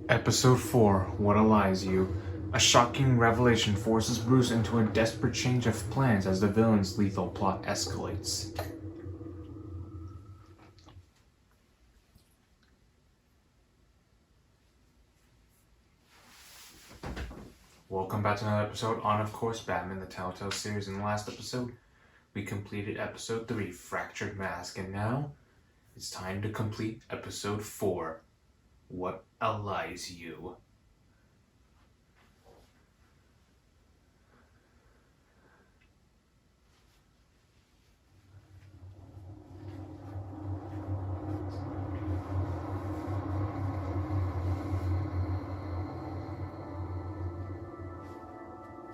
Episode 4, What Alias You. A shocking revelation forces Bruce into a desperate change of plans as the villain's lethal plot escalates. Welcome back to another episode on, of course, Batman the Telltale series. In the last episode, we completed episode 3, Fractured Mask, and now it's time to complete episode 4, What Alias You.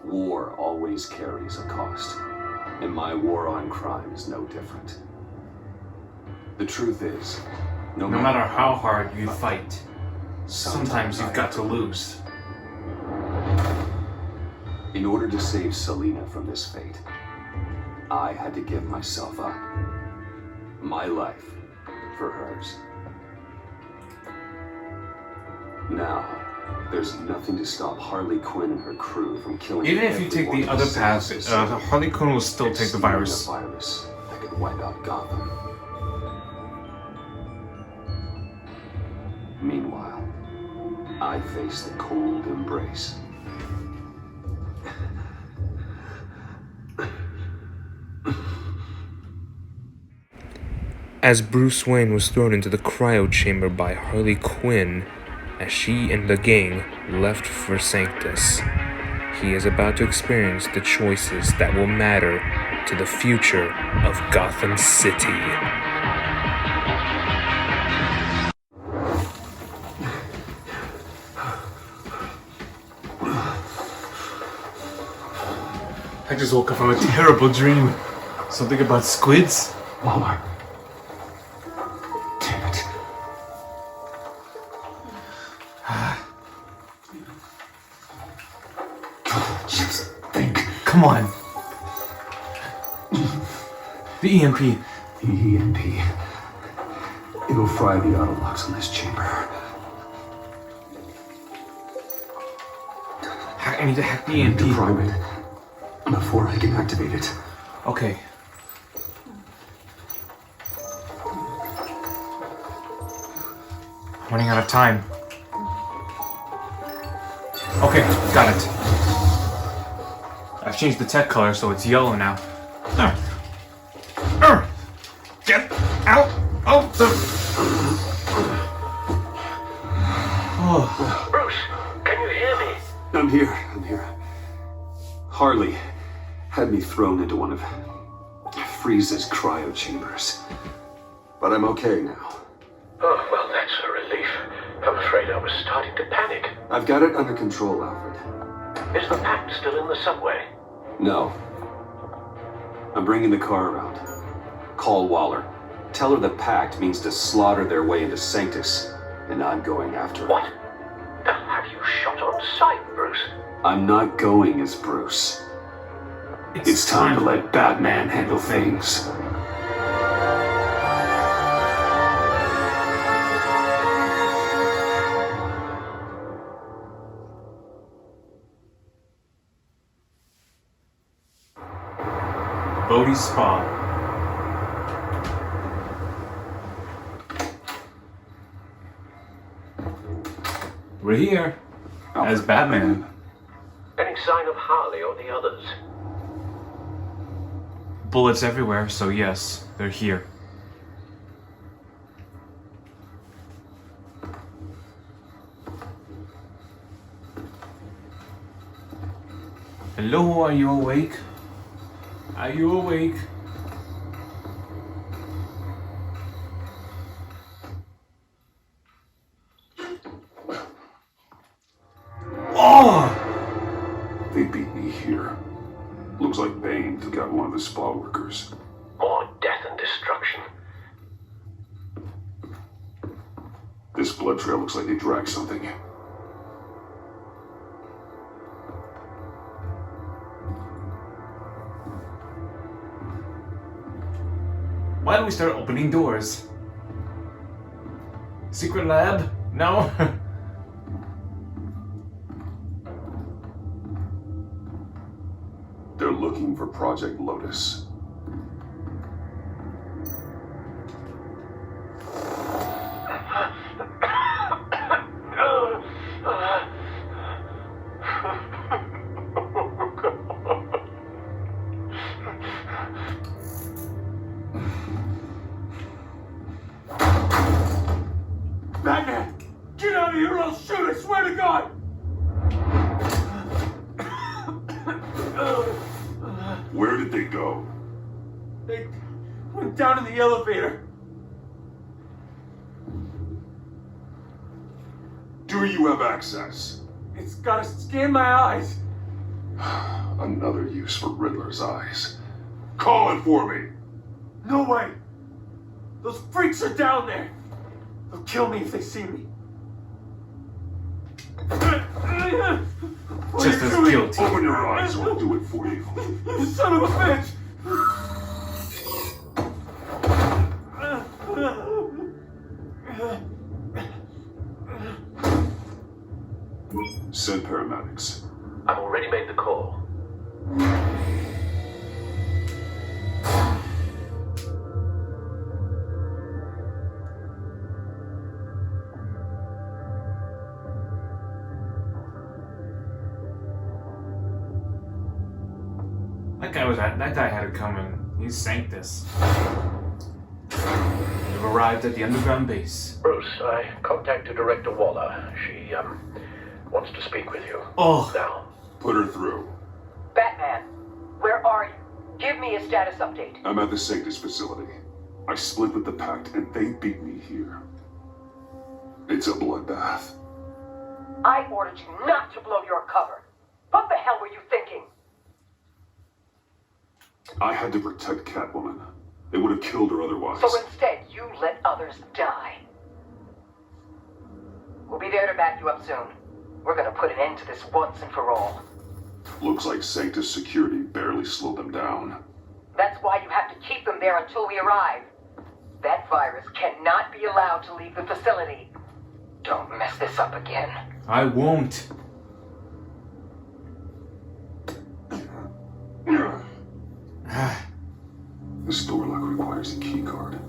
War always carries a cost, and my war on crime is no different. The truth is, No matter how hard you fight, sometimes you've got to lose. In order to save Selina from this fate, I had to give myself up. My life for hers. Now, there's nothing to stop Harley Quinn and her crew from killing. Even if you take the other path, Harley Quinn will still take the virus. A virus that could wipe out Gotham. Meanwhile, I face the cold embrace. As Bruce Wayne was thrown into the cryo chamber by Harley Quinn, as she and the gang left for Sanctus, he is about to experience the choices that will matter to the future of Gotham City. I just woke up from a terrible dream. Something about squids? Mama. Damn it. Just think. Come on. The EMP. The EMP. It'll fry the auto locks in this chamber. I need to hack the I need to EMP. prime it before I can activate it. Okay. I'm running out of time. Okay, got it. I've changed the tech color so it's yellow now. Get out of the... Oh. Bruce, can you hear me? I'm here. Harley had me thrown into one of Freeze's cryo chambers. But I'm okay now. Oh, well, that's a relief. I'm afraid I was starting to panic. I've got it under control, Alfred. Is the pact still in the subway? No. I'm bringing the car around. Call Waller. Tell her the pact means to slaughter their way into Sanctus, and I'm going after her. What? Have you shot on sight, Bruce? I'm not going as Bruce. It's time to let Batman handle things. Bodhi's Spa. We're here as Batman. Any sign of Harley or the others? Bullets everywhere, so yes, they're here. Hello, are you awake? Are you awake? Oh! They beat me here. Looks like Bane took out one of the spa workers. More death and destruction. This blood trail looks like they dragged something. Why don't we start opening doors? Secret lab? No? Project Lotus. Batman! Get out of here or I'll shoot, I swear to God! Where did they go? They went down in the elevator. Do you have access? It's gotta scan my eyes. Another use for Riddler's eyes. Call it for me! No way! Those freaks are down there! They'll kill me if they see me. What Just are you as doing? guilty. Open your eyes or I'll do it for you. You son of a bitch! Send paramedics. I've already made the call. That guy had it coming. He sank this. You've arrived at the underground base. Bruce, I contacted Director Waller. She, wants to speak with you. Oh. Now. Put her through. Batman, where are you? Give me a status update. I'm at the Sanctus facility. I split with the Pact and they beat me here. It's a bloodbath. I ordered you not to blow your cover. What the hell were you thinking? I had to protect Catwoman. They would have killed her otherwise. So instead, you let others die. We'll be there to back you up soon. We're gonna put an end to this once and for all. Looks like Sanctus security barely slowed them down. That's why you have to keep them there until we arrive. That virus cannot be allowed to leave the facility. Don't mess this up again. I won't. This door lock requires a key card.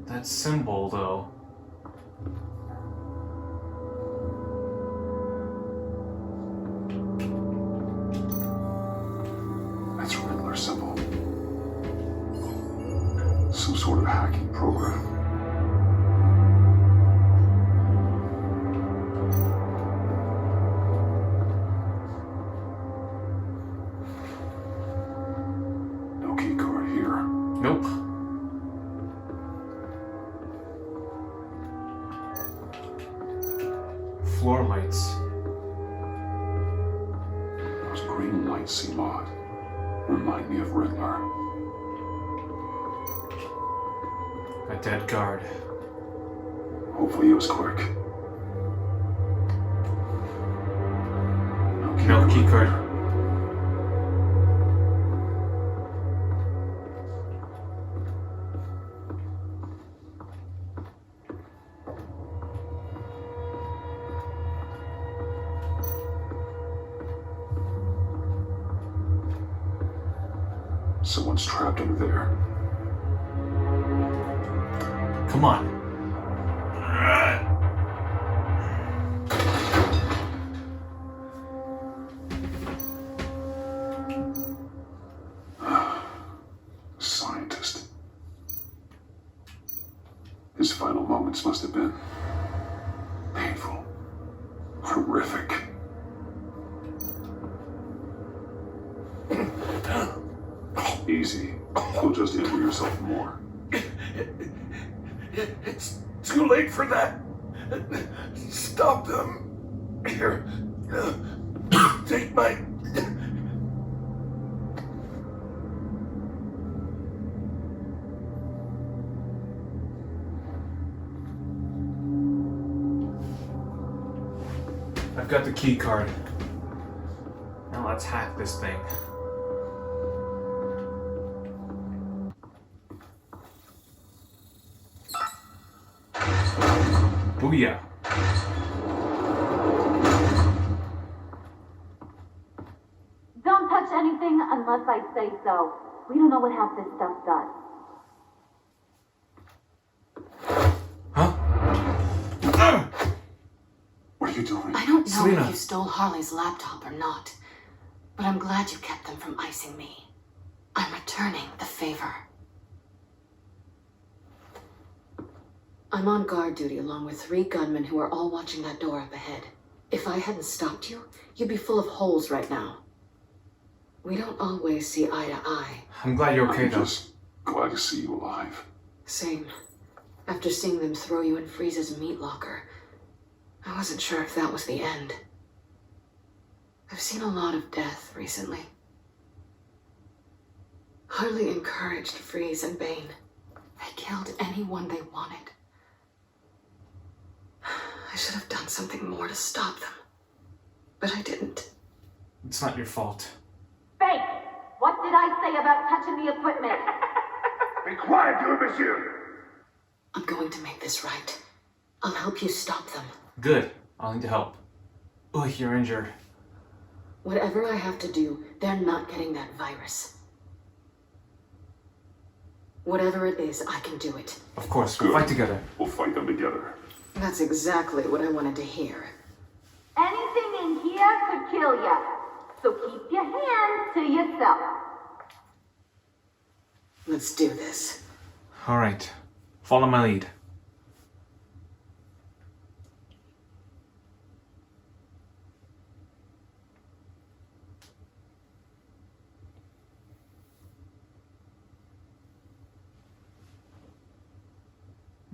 That symbol, though. That's a Riddler symbol. Some sort of hacking program. No key card here. Nope. Floor lights. Those green lights seem odd. Remind me of Riddler. A dead guard. Hopefully it was quick. No key card. Someone's trapped in there. Come on. Scientist. His final moments must have been painful, horrific. Easy. You'll just injure yourself more. It's too late for that. Stop them. Here. Take my... I've got the key card. Now let's hack this thing. Booyah. Don't touch anything unless I say so. We don't know what half this stuff does. Huh? What are you doing? I don't know Selena. if you stole Harley's laptop or not, but I'm glad you kept them from icing me. I'm returning the favor. I'm on guard duty along with 3 gunmen who are all watching that door up ahead. If I hadn't stopped you, you'd be full of holes right now. We don't always see eye to eye. I'm glad you're okay, I'm though. just glad to see you alive. Same. After seeing them throw you in Freeze's meat locker, I wasn't sure if that was the end. I've seen a lot of death recently. Harley encouraged Freeze and Bane. They killed anyone they wanted. I should have done something more to stop them. But I didn't. It's not your fault. Fake! What did I say about touching the equipment? Be quiet, you monsieur! I'm going to make this right. I'll help you stop them. Good. I'll need to help. Ugh, you're injured. Whatever I have to do, they're not getting that virus. Whatever it is, I can do it. Of course, we'll Good. fight together. We'll fight them together. That's exactly what I wanted to hear. Anything in here could kill you. So keep your hands to yourself. Let's do this. Alright. Follow my lead.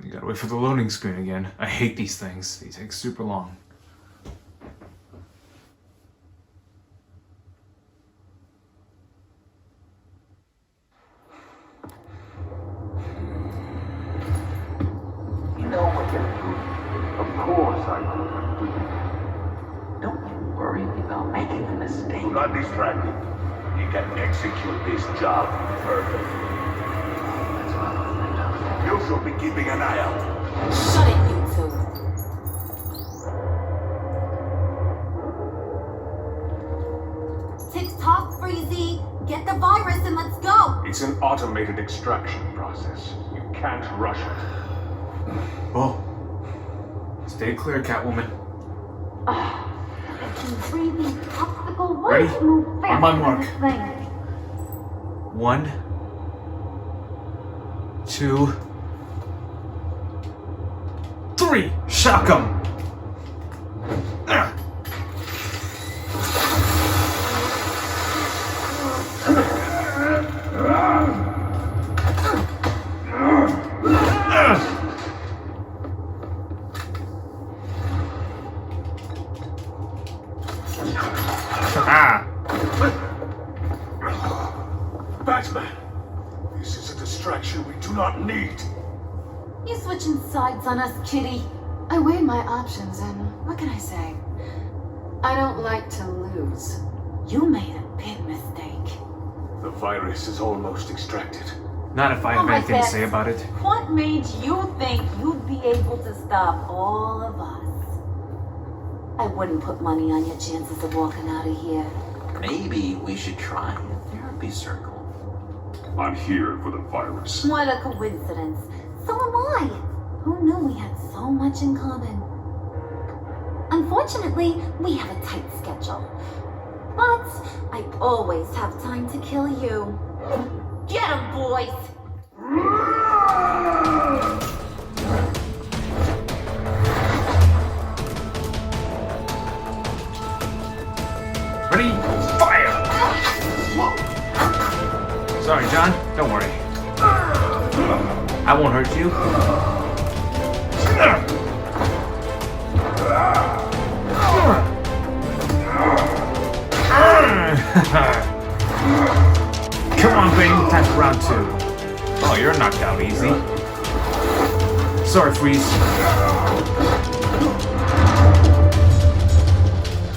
You gotta wait for the loading screen again. I hate these things. They take super long. You know what you're doing. Of course I know. Don't you worry about making a mistake. Do not distract me. You can execute this job perfectly. That's what I'll find out. You should be keeping an eye out. Shut it, you two. Tick-tock, Freezy. Get the virus and let's go. It's an automated extraction process. You can't rush it. Oh. Stay clear, Catwoman. Freezy, obstacle, why Ready? don't you move On faster my than mark. this thing? 1, 2, 3. Shock 'em. Batman! This is a distraction we do not need. You switching sides on us, kitty? I weighed my options and what can I say? I don't like to lose. You made a big mistake. The virus is almost extracted. Not if I have Alright, anything to Beth. say about it. What made you think you'd be able to stop all of us? I wouldn't put money on your chances of walking out of here. Maybe we should try a therapy circle. I'm here for the virus. What a coincidence. So am I. Who knew we had so much in common? Unfortunately, we have a tight schedule. But I always have time to kill you. Get 'em, boys! Ready? Fire! Sorry, John. Don't worry. I won't hurt you. Come on, Bane. Time for round 2. Oh, you're knocked out easy. Sorry, Freeze.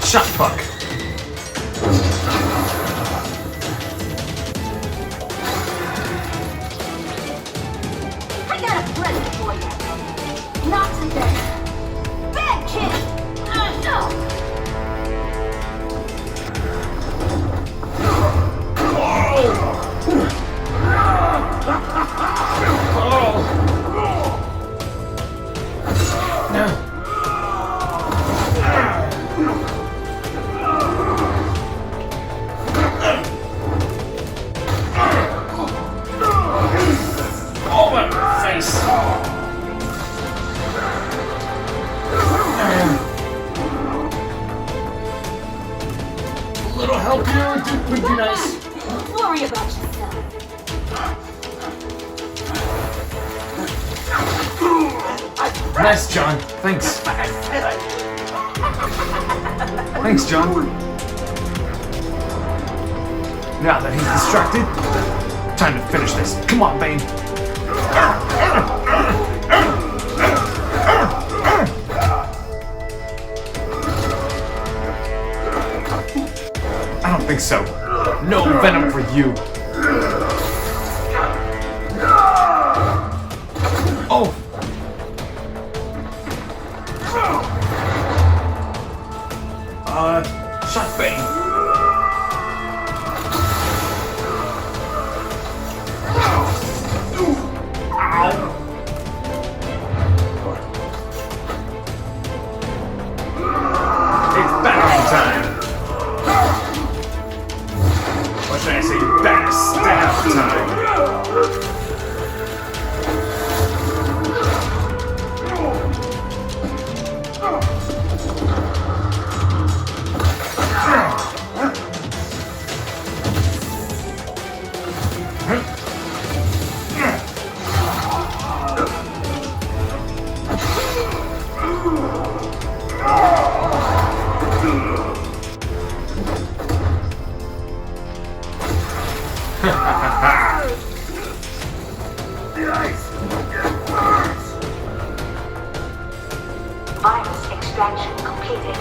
Shot Buck. I got a present for you. Not today. Bad kid! No! Would be nice. Worry about yourself. Nice, John. Thanks. Thanks, John. Now that he's distracted, time to finish this. Come on, Bane. I don't think so. No venom for you. Oh! Shot Bane. It's battle time. Or should I say backstab time? Virus extraction completed.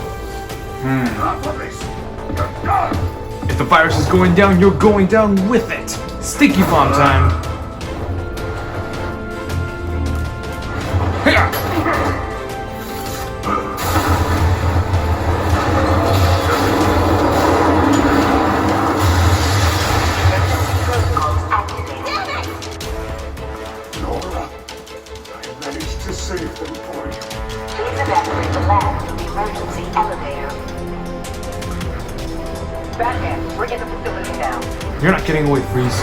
If the virus is going down, you're going down with it. Stinky bomb time. Protocols activated. Nora, I managed to save them for you. Please evacuate the lab from the emergency elevator. Batman, we're in the facility now. You're not getting away, Freeze.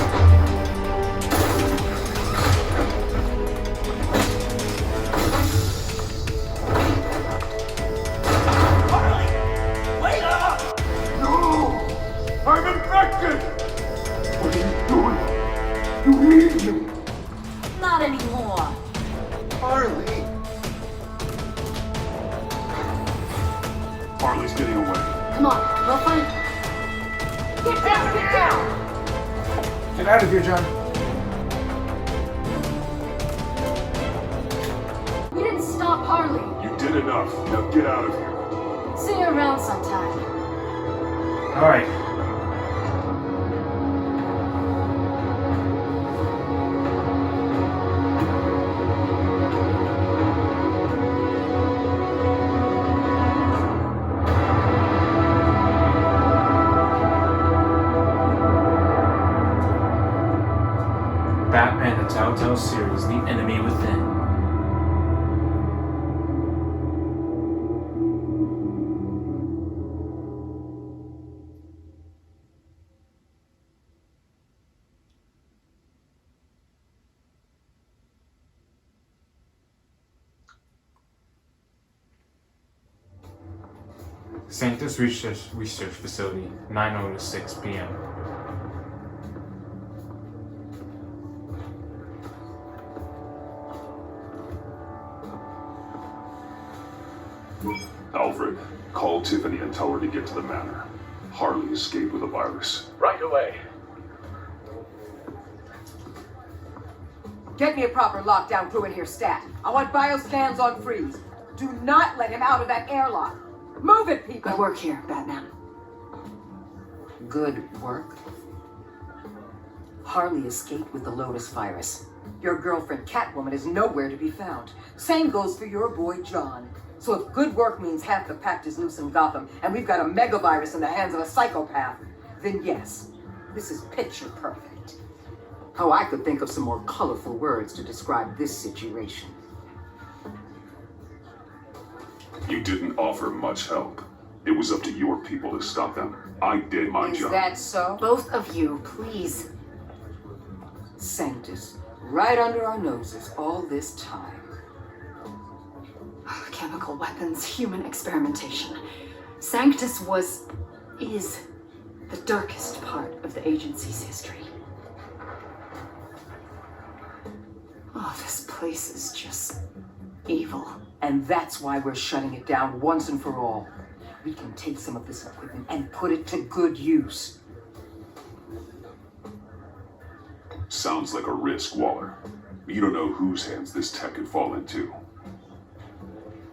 No! I'm infected! What are you doing? You need me! Not anymore. Harley! Harley's getting away. Come on, we'll find. Get down, get down! Get out of here, John. We didn't stop Harley. You did enough. Now get out of here. See you around sometime. All right. Batman the Telltale series, The Enemy Within. Sanctus Research Facility, 9:06 p.m. Alfred, call Tiffany and tell her to get to the manor. Harley escaped with a virus. Right away. Get me a proper lockdown crew in here, stat. I want bioscans on freeze. Do not let him out of that airlock. Move it, people! I work here, Batman. Good work. Harley escaped with the Lotus virus. Your girlfriend Catwoman is nowhere to be found. Same goes for your boy John. So if good work means half the pact is loose in Gotham, and we've got a megavirus in the hands of a psychopath, then yes, this is picture perfect. Oh, I could think of some more colorful words to describe this situation. You didn't offer much help. It was up to your people to stop them. I did my Is job. that so? Both of you, please. Sanctus, right under our noses all this time. Chemical weapons, human experimentation. Sanctus is The darkest part of the agency's history. Oh, this place is just evil. And that's why we're shutting it down once and for all. We can take some of this equipment and put it to good use. Sounds like a risk, Waller. You don't know whose hands this tech could fall into.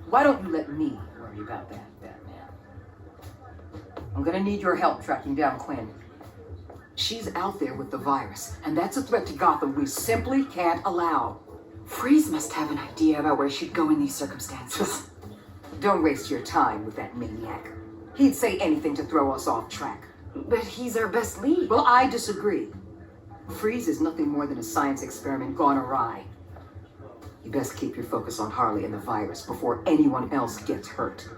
Why don't you let me worry about that, Batman? I'm gonna need your help tracking down Quinn. She's out there with the virus, and that's a threat to Gotham we simply can't allow. Freeze must have an idea about where she'd go in these circumstances. Don't waste your time with that maniac. He'd say anything to throw us off track. But he's our best lead. Well, I disagree. Freeze is nothing more than a science experiment gone awry. You best keep your focus on Harley and the virus before anyone else gets hurt.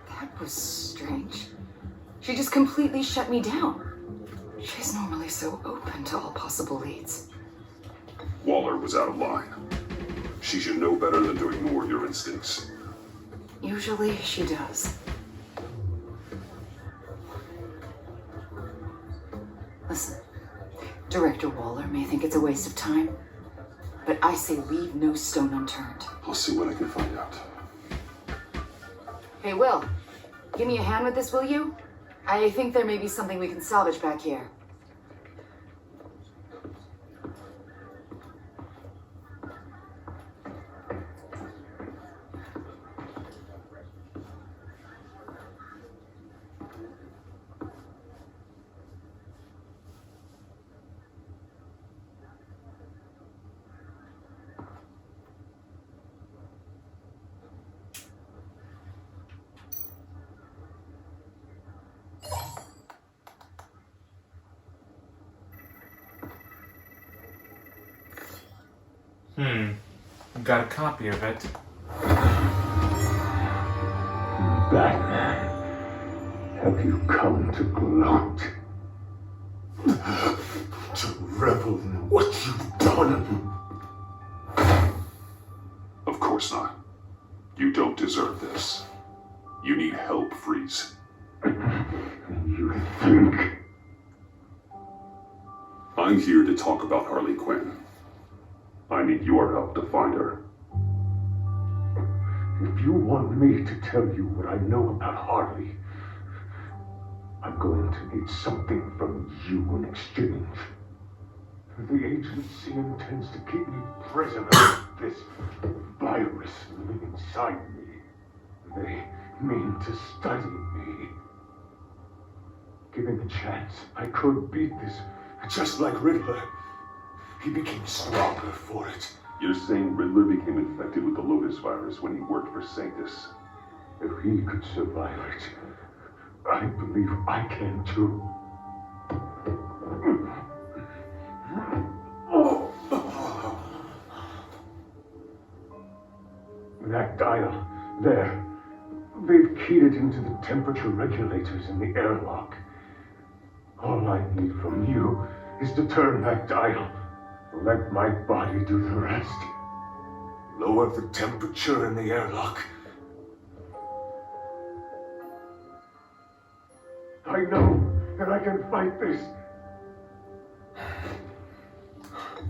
That was strange. She just completely shut me down. She's normally so open to all possible leads. Waller was out of line. She should know better than to ignore your instincts. Usually she does. Listen, Director Waller may think it's a waste of time, but I say leave no stone unturned. I'll see what I can find out. Hey, Will, give me a hand with this, will you? I think there may be something we can salvage back here. Got a copy of it. Batman, have you come to gloat? To revel in what you've done? Of course not. You don't deserve this. You need help, Freeze. You think? I'm here to talk about Harley Quinn. I need your help to find her. If you want me to tell you what I know about Harley, I'm going to need something from you in exchange. The agency intends to keep me prisoner with this virus living inside me. They mean to study me. Given the chance, I could beat this, just like Riddler. He became stronger for it. You're saying Riddler became infected with the Lotus virus when he worked for Sanctus? If he could survive it, I believe I can too. That dial, there. They've keyed it into the temperature regulators in the airlock. All I need from you is to turn that dial. Let my body do the rest. Lower the temperature in the airlock. I know that I can fight this.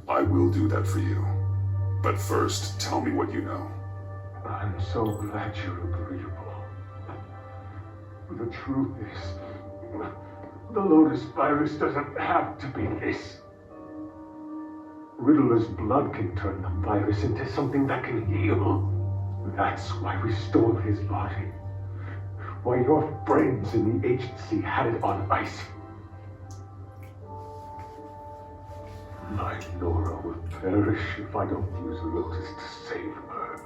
I will do that for you. But first, tell me what you know. I'm so glad you're agreeable. The truth is, the Lotus virus doesn't have to be this. Riddler's blood can turn the virus into something that can heal. That's why we stole his body. Why your friends in the agency had it on ice. My Nora will perish if I don't use Lotus to save her.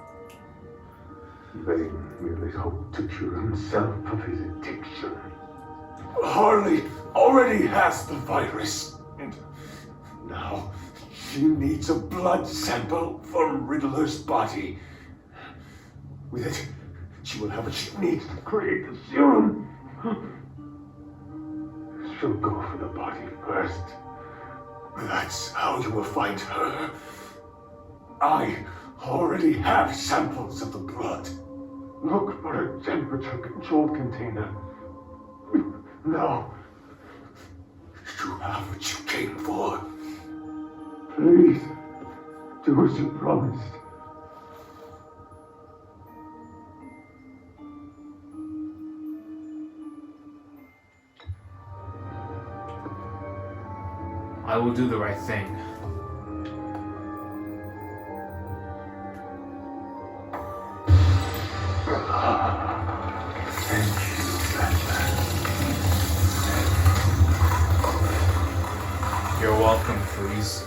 They merely hope to cure himself of his addiction. Harley already has the virus, and now she needs a blood sample from Riddler's body. With it, she will have what she needs to create the serum. She'll go for the body first. That's how you will find her. I already have samples of the blood. Look for a temperature-controlled container. Now, you have what you came for. Please, do as you promised. I will do the right thing. Thank you, Batman. You're welcome, Freeze.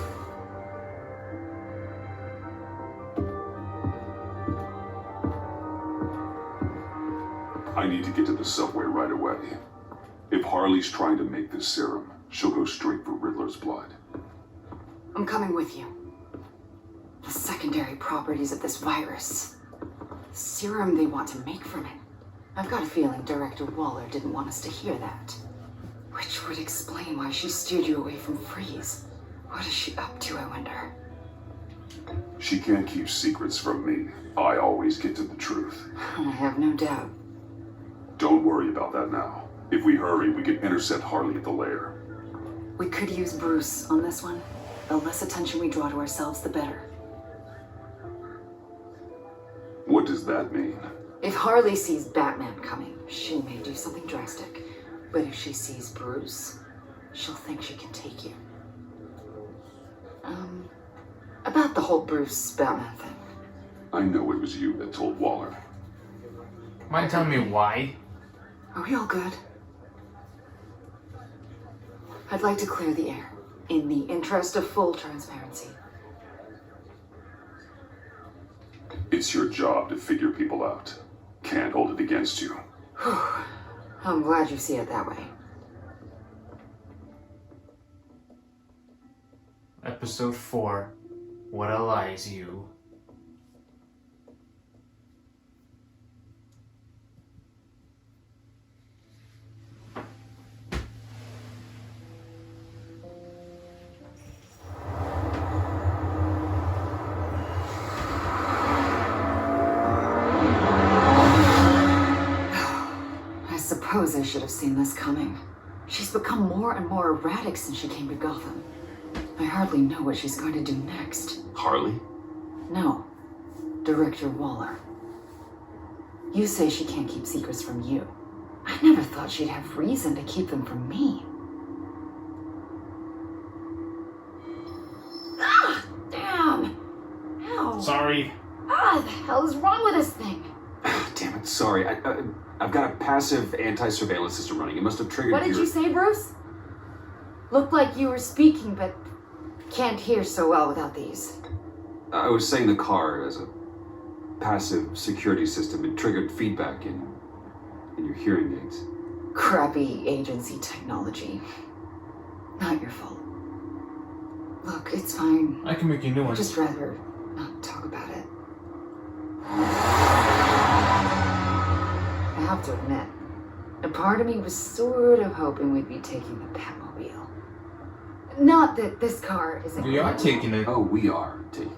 I need to get to the subway right away. If Harley's trying to make this serum, she'll go straight for Riddler's blood. I'm coming with you. The secondary properties of this virus. The serum they want to make from it. I've got a feeling Director Waller didn't want us to hear that. Which would explain why she steered you away from Freeze. What is she up to, I wonder? She can't keep secrets from me. I always get to the truth. I have no doubt. Don't worry about that now. If we hurry, we can intercept Harley at the lair. We could use Bruce on this one. The less attention we draw to ourselves, the better. What does that mean? If Harley sees Batman coming, she may do something drastic. But if she sees Bruce, she'll think she can take you. About the whole Bruce Batman thing. I know it was you that told Waller. Mind telling me why? Are we all good? I'd like to clear the air, in the interest of full transparency. It's your job to figure people out. Can't hold it against you. I'm glad you see it that way. Episode 4. What allies you? I suppose I should have seen this coming. She's become more and more erratic since she came to Gotham. I hardly know what she's going to do next. Harley? No, Director Waller. You say she can't keep secrets from you. I never thought she'd have reason to keep them from me. Ah, damn! Ow! Sorry. Ah, the hell is wrong with this thing? Damn it, sorry. I've got a passive anti-surveillance system running. It must have triggered What did your... you say, Bruce? Looked like you were speaking, but can't hear so well without these. I was saying the car as a passive security system. It triggered feedback in your hearing aids. Crappy agency technology. Not your fault. Look, it's fine. I can make you new I'd ones. just rather not talk about it. I have to admit, a part of me was sort of hoping we'd be taking the Batmobile. Not that this car isn't... We are taking it. Oh, we are taking it.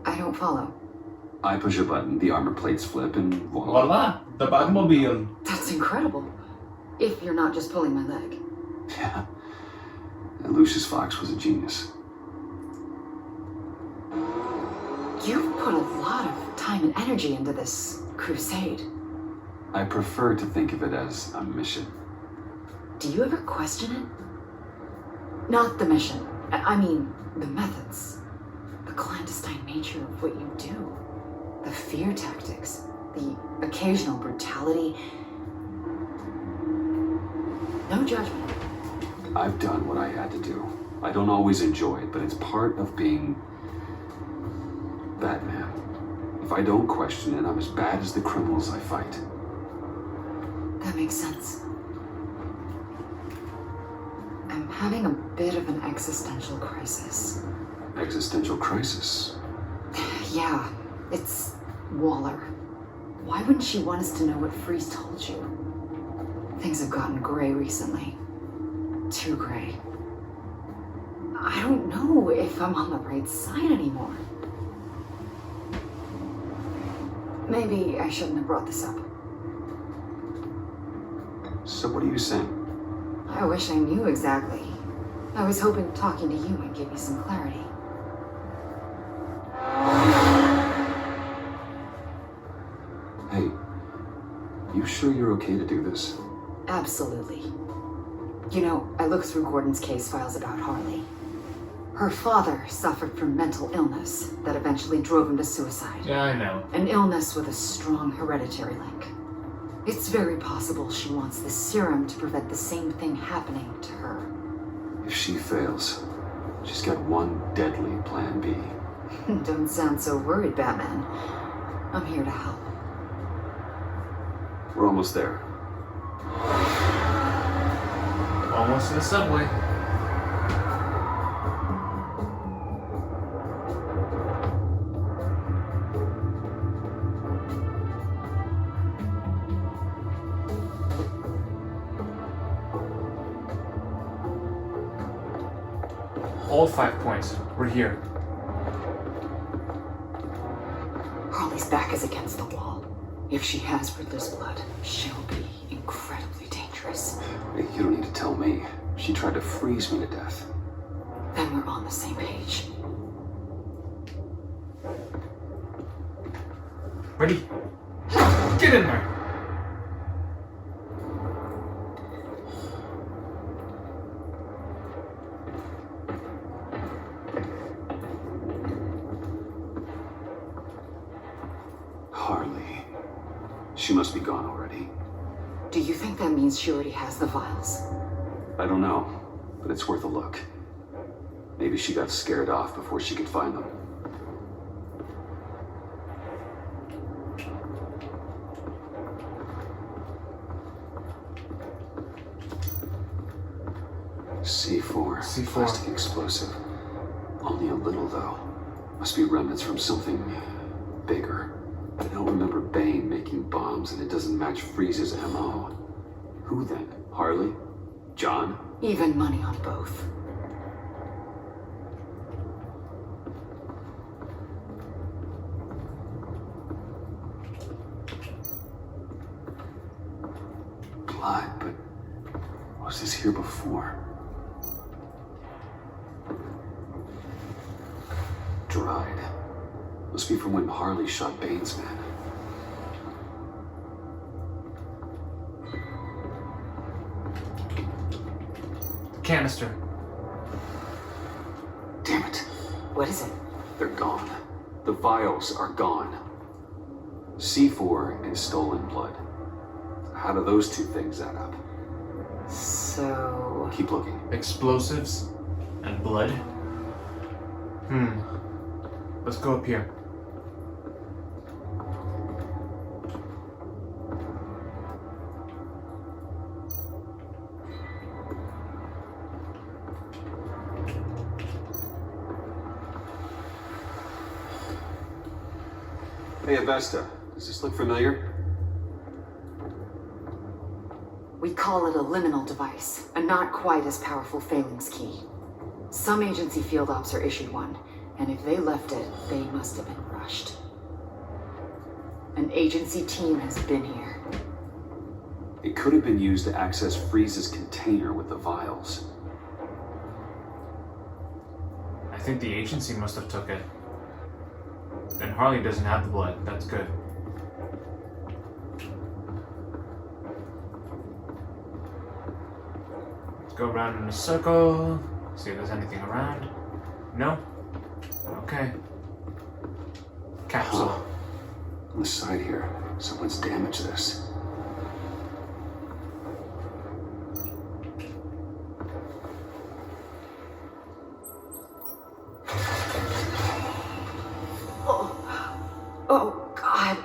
I don't follow. I push a button, the armor plates flip, and voila. Voila! The Batmobile. That's incredible. If you're not just pulling my leg. Yeah. And Lucius Fox was a genius. You've put a lot of time and energy into this crusade. I prefer to think of it as a mission. Do you ever question it? Not the mission. I mean, the methods. The clandestine nature of what you do. The fear tactics. The occasional brutality. No judgment. I've done what I had to do. I don't always enjoy it, but it's part of being Batman. If I don't question it, I'm as bad as the criminals I fight. That makes sense. I'm having a bit of an existential crisis. Existential crisis. Yeah, it's Waller. Why wouldn't she want us to know what Freeze told you? Things have gotten gray recently. Too gray. I don't know if I'm on the right side anymore. Maybe I shouldn't have brought this up. So what are you saying? I wish I knew exactly. I was hoping talking to you would give me some clarity. Hey, you sure you're okay to do this? Absolutely. You know, I looked through Gordon's case files about Harley. Her father suffered from mental illness that eventually drove him to suicide. Yeah, I know. An illness with a strong hereditary link. It's very possible she wants this serum to prevent the same thing happening to her. If she fails, she's got one deadly plan B. Don't sound so worried, Batman. I'm here to help. We're almost there. Almost to the subway. All 5 points. We're here. Harley's back is against the wall. If she has Riddler's blood, she'll be incredibly dangerous. Hey, you don't need to tell me. She tried to freeze me to death. Then we're on the same page. Ready? Get in there! Harley. She must be gone already. Do you think that means she already has the vials? I don't know, but it's worth a look. Maybe she got scared off before she could find them. C4. C4. Plastic explosive. Only a little, though. Must be remnants from something bigger. I don't remember Bane making bombs, and it doesn't match Freeze's MO. Who then? Harley? John? Even money on both. Blood, but was this here before? Dried. Must be from when Harley shot Bane's men. Canister. Damn it. What is it? They're gone. The vials are gone. C4 and stolen blood. How do those two things add up? So... Keep looking. Explosives and blood. Let's go up here. Hey, Avesta. Does this look familiar? We call it a liminal device, a not quite as powerful Phalanx key. Some agency field ops are issued one, and if they left it, they must have been rushed. An agency team has been here. It could have been used to access Freeze's container with the vials. I think the agency must have took it. Then Harley doesn't have the blood. That's good. Let's go around in a circle. See if there's anything around. No? Okay. Capsule. Huh. On the side here, someone's damaged this. Oh, God.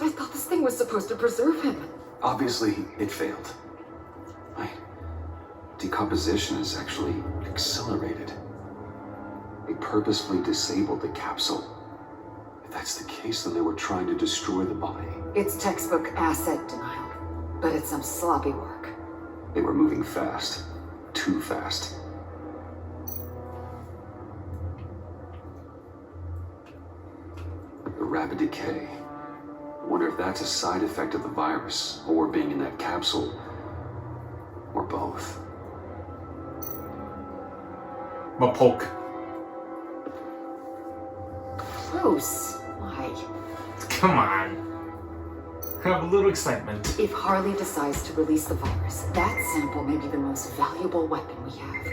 I thought this thing was supposed to preserve him. Obviously, it failed. My decomposition is actually accelerated. They purposefully disabled the capsule. If that's the case, then they were trying to destroy the body. It's textbook asset denial, but it's some sloppy work. They were moving fast. Too fast. The rapid decay. wonder if that's a side effect of the virus, or being in that capsule, or both. My poke. Bruce, why? Come on. Have a little excitement. If Harley decides to release the virus, that sample may be the most valuable weapon we have.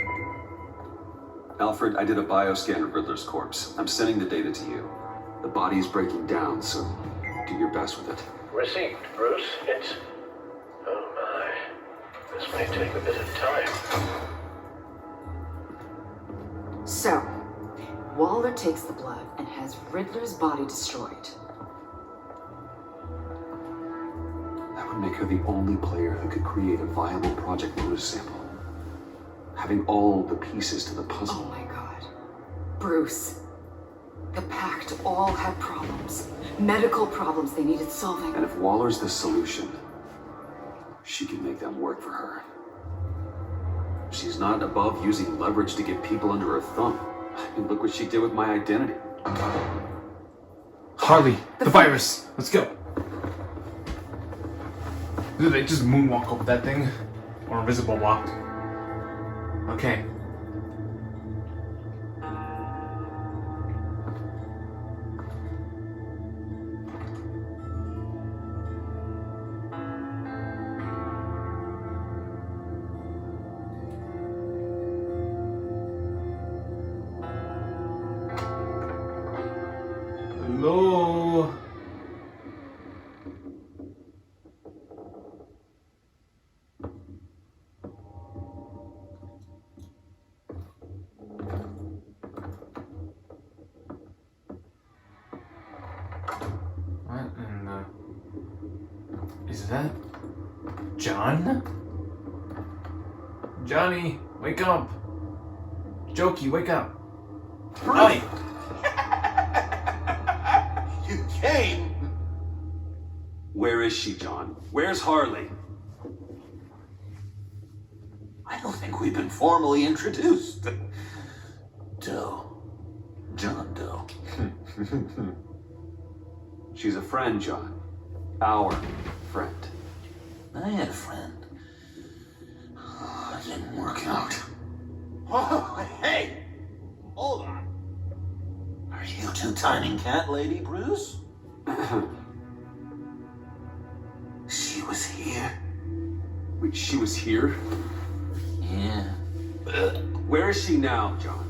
Alfred, I did a bioscan of Riddler's corpse. I'm sending the data to you. The body is breaking down, so do your best with it. Received, Bruce. It's... Oh my. This may take a bit of time. So, Waller takes the blood and has Riddler's body destroyed. That would make her the only player who could create a viable Project Lotus sample. Having all the pieces to the puzzle. Oh my god. Bruce. The Pact all had problems. Medical problems they needed solving. And if Waller's the solution, she can make them work for her. She's not above using leverage to get people under her thumb. I mean, look what she did with my identity. Harley, the virus. Let's go. Did they just moonwalk over that thing? Or invisible walk? Okay. Hello. What in the... Is that... John? Johnny, wake up! Jokey, wake up! Ollie! You came! Where is she, John? Where's Harley? I don't think we've been formally introduced. Doe. John Doe. She's a friend, John. Our friend. I had a friend. It didn't work out. Oh, hey! Hold on. Are you two-timing cat lady, Bruce? She was here. Wait, she was here? Yeah. Where is she now, John?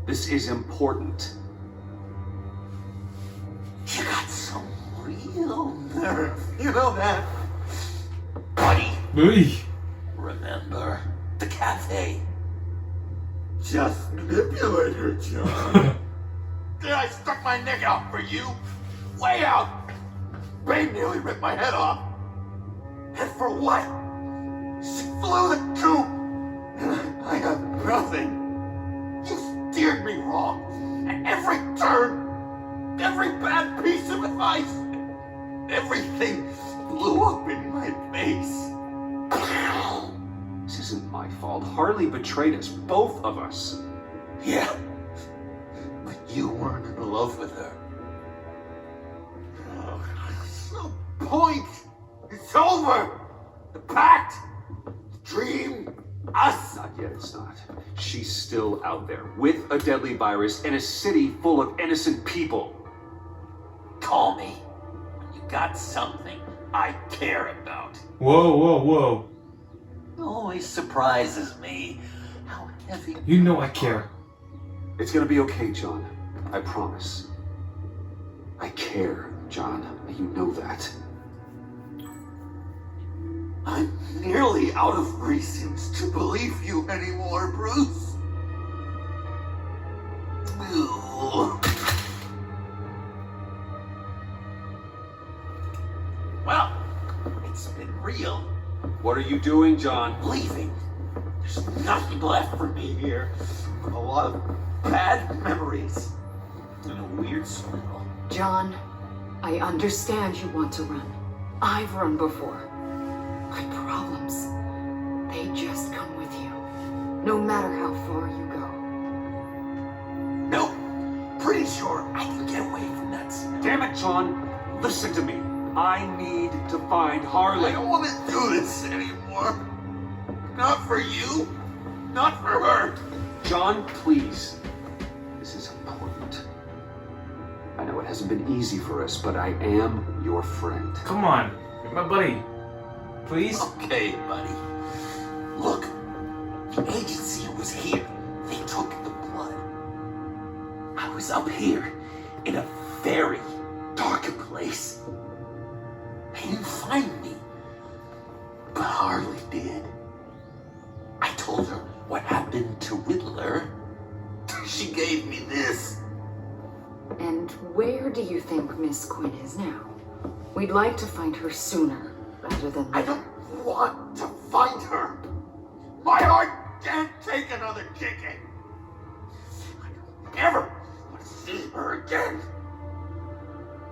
This is important. You got some real nerve. You know that? Buddy, Hey. remember the cafe? Just manipulate her, John. Then I stuck my neck out for you. Way out. Babe nearly ripped my head off. And for what? She flew the coop. And I have nothing. You steered me wrong. At every turn. Every bad piece of advice. Everything blew up in my face. This isn't my fault. Harley betrayed us, both of us. Yeah. But you weren't in love with her. There's no point. It's over. The pact. The dream. Us. Not yet, it's not. She's still out there, with a deadly virus in a city full of innocent people. Call me when you got something I care about. Whoa, whoa, whoa. It always surprises me how heavy. You know I care. It's gonna be okay, John. I promise. I care, John. You know that. I'm nearly out of reasons to believe you anymore, Bruce. Ooh. Well, it's been real. What are you doing, John? Leaving. There's nothing left for me here. A lot of bad memories. And a weird smell. John, I understand you want to run. I've run before. My problems, they just come with you. No matter how far you go. No, pretty sure I can get away from that smell. Damn it, John! Listen to me. I need to find Harley. I don't want to do this anymore. Not for you. Not for her. John, please. This is important. I know it hasn't been easy for us, but I am your friend. Come on, you're my buddy. Please? Okay, buddy. Look, the agency was here. They took the blood. I was up here in a very dark place. They didn't find me. But Harley did. I told her what happened to Riddler. She gave me this. And where do you think Miss Quinn is now? We'd like to find her sooner rather than I later. don't want to find her. My heart can't take another kicking. I don't ever want to see her again.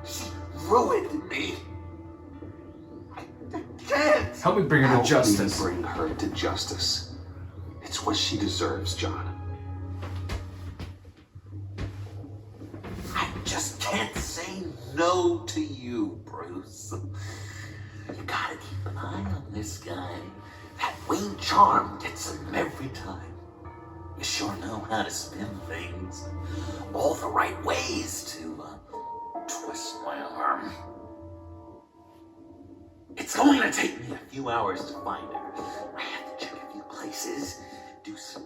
She ruined me. I can't. Help me bring her to Help me justice. bring her to justice. It's what she deserves, John. I just can't say no to you, Bruce. You gotta keep an eye on this guy. That Wayne charm gets him every time. You sure know how to spin things. All the right ways to twist my arm. It's going to take me a few hours to find her. I have to check a few places, do some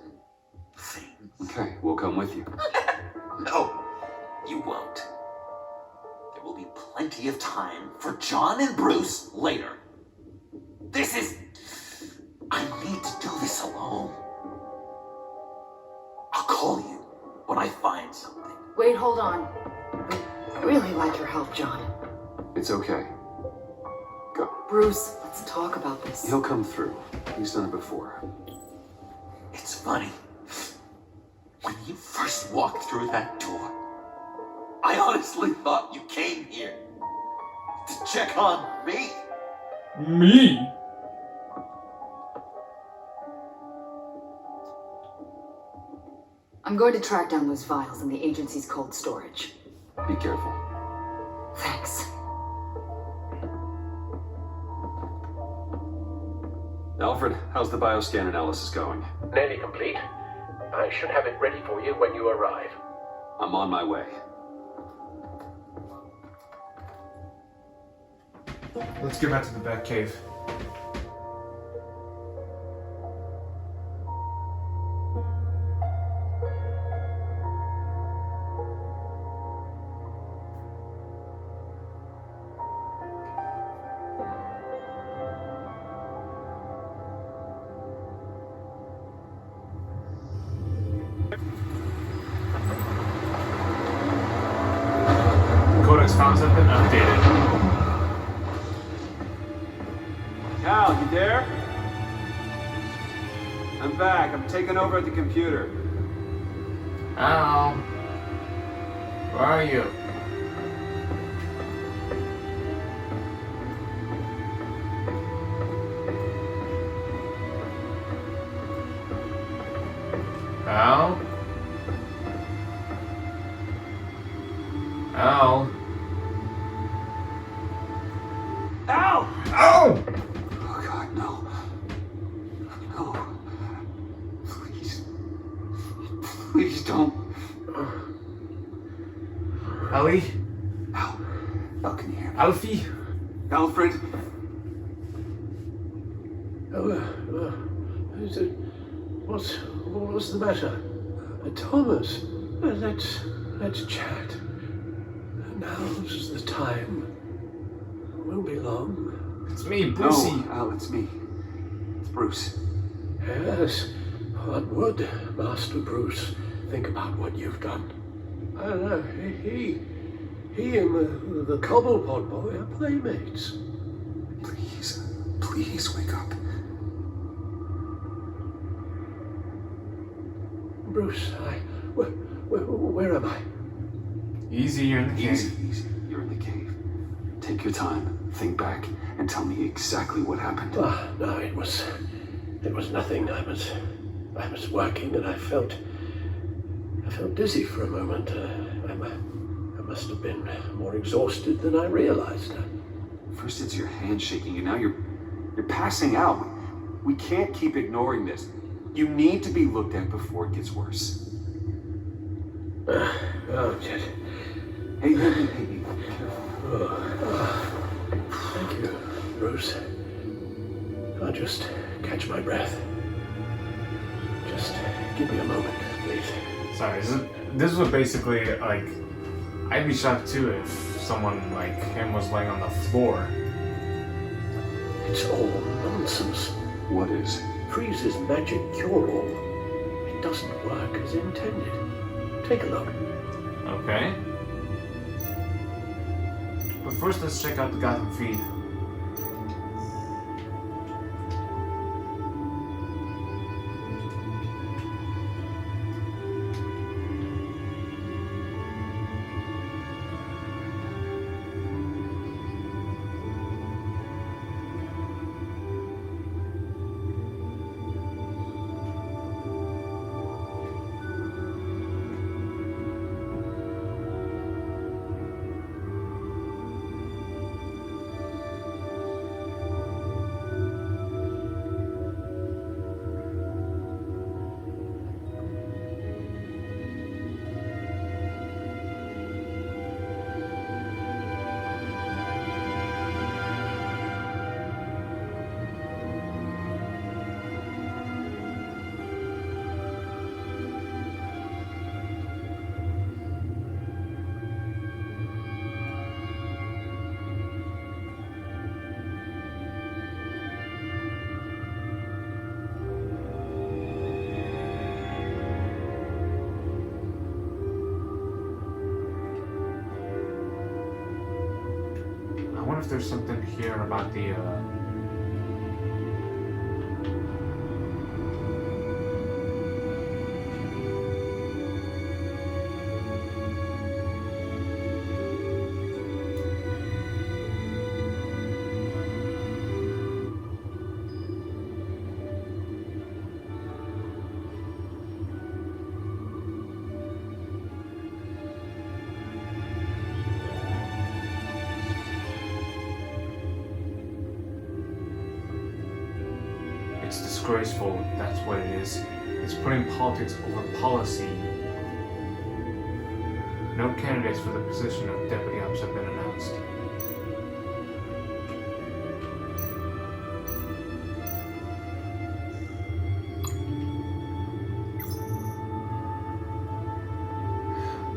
things. Okay, we'll come with you. No, you won't. There will be plenty of time for John and Bruce later. This is... I need to do this alone. I'll call you when I find something. Wait, hold on. We'd really like your help, John. It's okay. Go. Bruce, let's talk about this. He'll come through. He's done it before. It's funny. When you first walked through that door, I honestly thought you came here to check on me. Me? I'm going to track down those vials in the agency's cold storage. Be careful. Thanks. Alfred, how's the bioscan analysis going? Nearly complete. I should have it ready for you when you arrive. I'm on my way. Let's get back to the Batcave. Codex files have been updated. Cal, you there? I'm back. I'm taking over at the computer. Al, where are you? Al? Al? Ow! Oh! Oh, God, no. No. Please. Please don't. Ali? Al. Al, can you hear me? Alfie? Alfred? Is it, what's the matter? Thomas, let's chat. Now's the time. Won't be long. It's me, Brucey. No, Al, it's me. It's Bruce. Yes, what would Master Bruce think about what you've done? I don't know, he and the Cobblepot boy are playmates. Please wake up. Bruce, where am I? Easy, you're in the cave. Easy. You're in the cave. Take your time, think back, and tell me exactly what happened. No, it was nothing. I was working and I felt dizzy for a moment. I must have been more exhausted than I realized. First it's your hand shaking, and now you're passing out. We can't keep ignoring this. You need to be looked at before it gets worse. Oh, Jet. Hey, careful. Thank you, Bruce. I'll just catch my breath. Just give me a moment, please. Sorry, this was basically like, I'd be shocked too if someone like him was laying on the floor. It's all nonsense. What is? Freeze's magic cure-all. It doesn't work as intended. Take a look. Okay. But first, let's check out the Gotham feed. I wonder if there's something here about the It's disgraceful, that's what it is. It's putting politics over policy. No candidates for the position of deputy ops have been announced.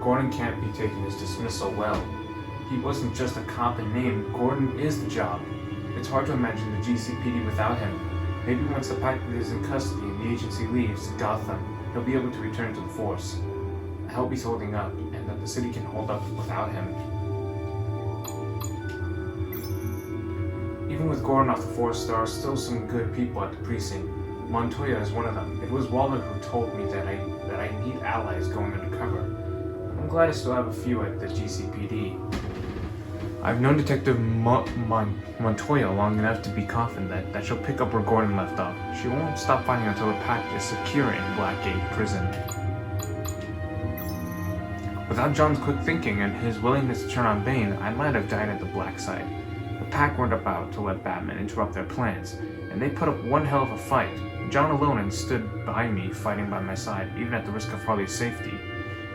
Gordon can't be taking his dismissal well. He wasn't just a cop in name, Gordon is the job. It's hard to imagine the GCPD without him. Maybe once the pack is in custody and the agency leaves Gotham, he'll be able to return to the force. I hope he's holding up, and that the city can hold up without him. Even with Gordon off the force, there are still some good people at the precinct. Montoya is one of them. It was Waller who told me that I need allies going undercover. I'm glad I still have a few at the GCPD. I've known Detective Montoya long enough to be confident that she'll pick up where Gordon left off. She won't stop fighting until the pack is secure in Blackgate Prison. Without John's quick thinking and his willingness to turn on Bane, I might have died at the black side. The pack weren't about to let Batman interrupt their plans, and they put up one hell of a fight. John alone stood by me, fighting by my side, even at the risk of Harley's safety.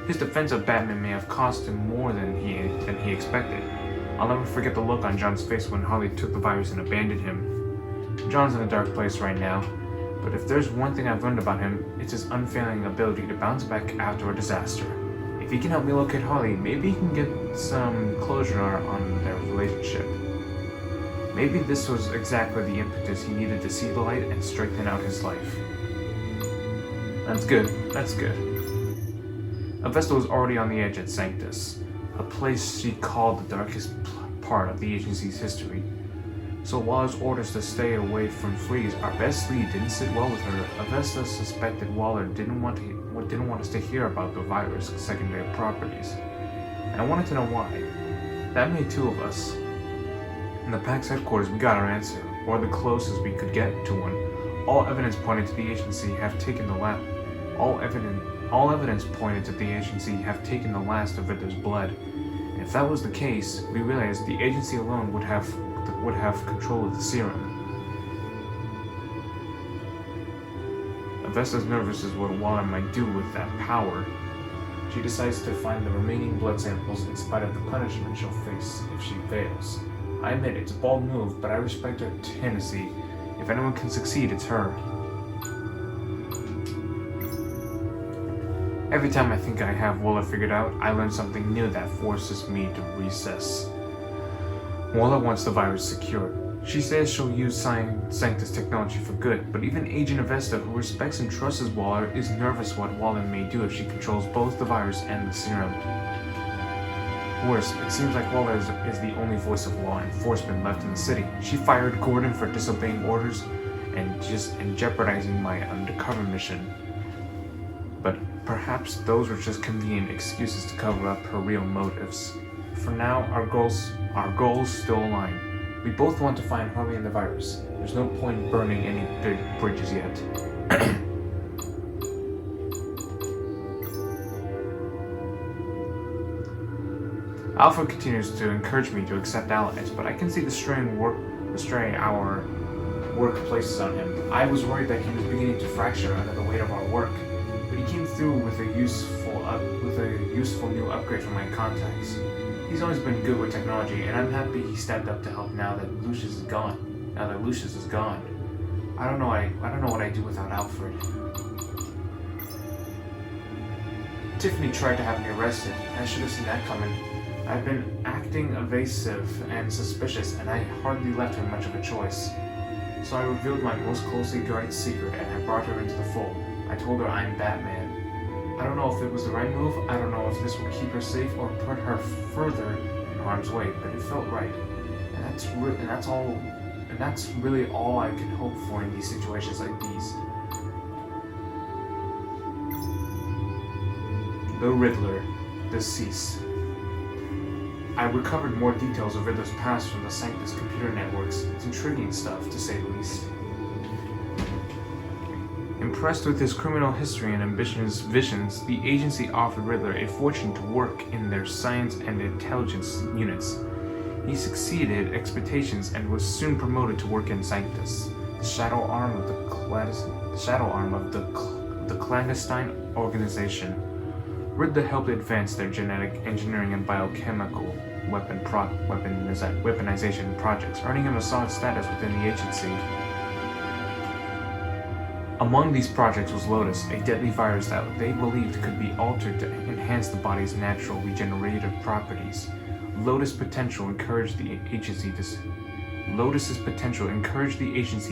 His defense of Batman may have cost him more than he expected. I'll never forget the look on John's face when Harley took the virus and abandoned him. John's in a dark place right now, but if there's one thing I've learned about him, it's his unfailing ability to bounce back after a disaster. If he can help me locate Harley, maybe he can get some closure on their relationship. Maybe this was exactly the impetus he needed to see the light and straighten out his life. That's good, that's good. Avesta was already on the edge at Sanctus, a place she called the darkest part of the agency's history. So Waller's orders to stay away from Freeze, our best lead, didn't sit well with her. Avesta suspected Waller didn't want us to hear about the virus' secondary properties. And I wanted to know why. That made two of us. In the PAC's headquarters, we got our answer, or the closest we could get to one. All evidence pointed to the agency have taken the last. All evidence pointed to the agency have taken the last of Riddler's blood. And if that was the case, we realized the agency alone would have would have control of the serum. Avesta's nervous as what Waller might do with that power. She decides to find the remaining blood samples in spite of the punishment she'll face if she fails. I admit it's a bold move, but I respect her tenacity. If anyone can succeed, it's her. Every time I think I have Waller figured out, I learn something new that forces me to recess. Waller wants the virus secured. She says she'll use Sanctus technology for good, but even Agent Avesta, who respects and trusts Waller, is nervous what Waller may do if she controls both the virus and the serum. Worse, it seems like Waller is the only voice of law enforcement left in the city. She fired Gordon for disobeying orders and jeopardizing my undercover mission. But perhaps those were just convenient excuses to cover up her real motives. For now, our goals still align. We both want to find Harley and the virus. There's no point burning any big bridges yet. Alpha continues to encourage me to accept Alias, but I can see the strain our work places on him. I was worried that he was beginning to fracture under the weight of our work, but he came through with a useful new upgrade for my contacts. He's always been good with technology, and I'm happy he stepped up to help now that Lucius is gone. I don't know what I'd do without Alfred. Tiffany tried to have me arrested. I should have seen that coming. I've been acting evasive and suspicious, and I hardly left her much of a choice. So I revealed my most closely guarded secret, and I brought her into the fold. I told her I'm Batman. I don't know if it was the right move, I don't know if this will keep her safe or put her further in harm's way, but it felt right. And that's really all I can hope for in these situations like these. The Riddler, deceased. I recovered more details of Riddler's past from the Sanctus computer networks. It's intriguing stuff, to say the least. Impressed with his criminal history and ambitious visions, the agency offered Riddler a fortune to work in their science and intelligence units. He succeeded expectations and was soon promoted to work in Sanctus, the shadow arm of the clandestine organization. Riddler helped advance their genetic engineering and biochemical weaponization projects, earning him a solid status within the agency. Among these projects was Lotus, a deadly virus that they believed could be altered to enhance the body's natural regenerative properties. Lotus's potential encouraged the agency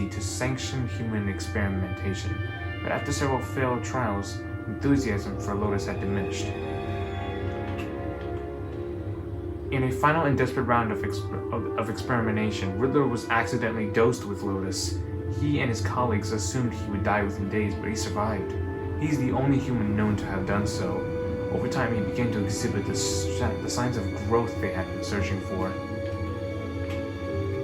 to sanction human experimentation, but after several failed trials, enthusiasm for Lotus had diminished. In a final and desperate round of experimentation, Riddler was accidentally dosed with Lotus. He and his colleagues assumed he would die within days, but he survived. He's the only human known to have done so. Over time, he began to exhibit the signs of growth they had been searching for.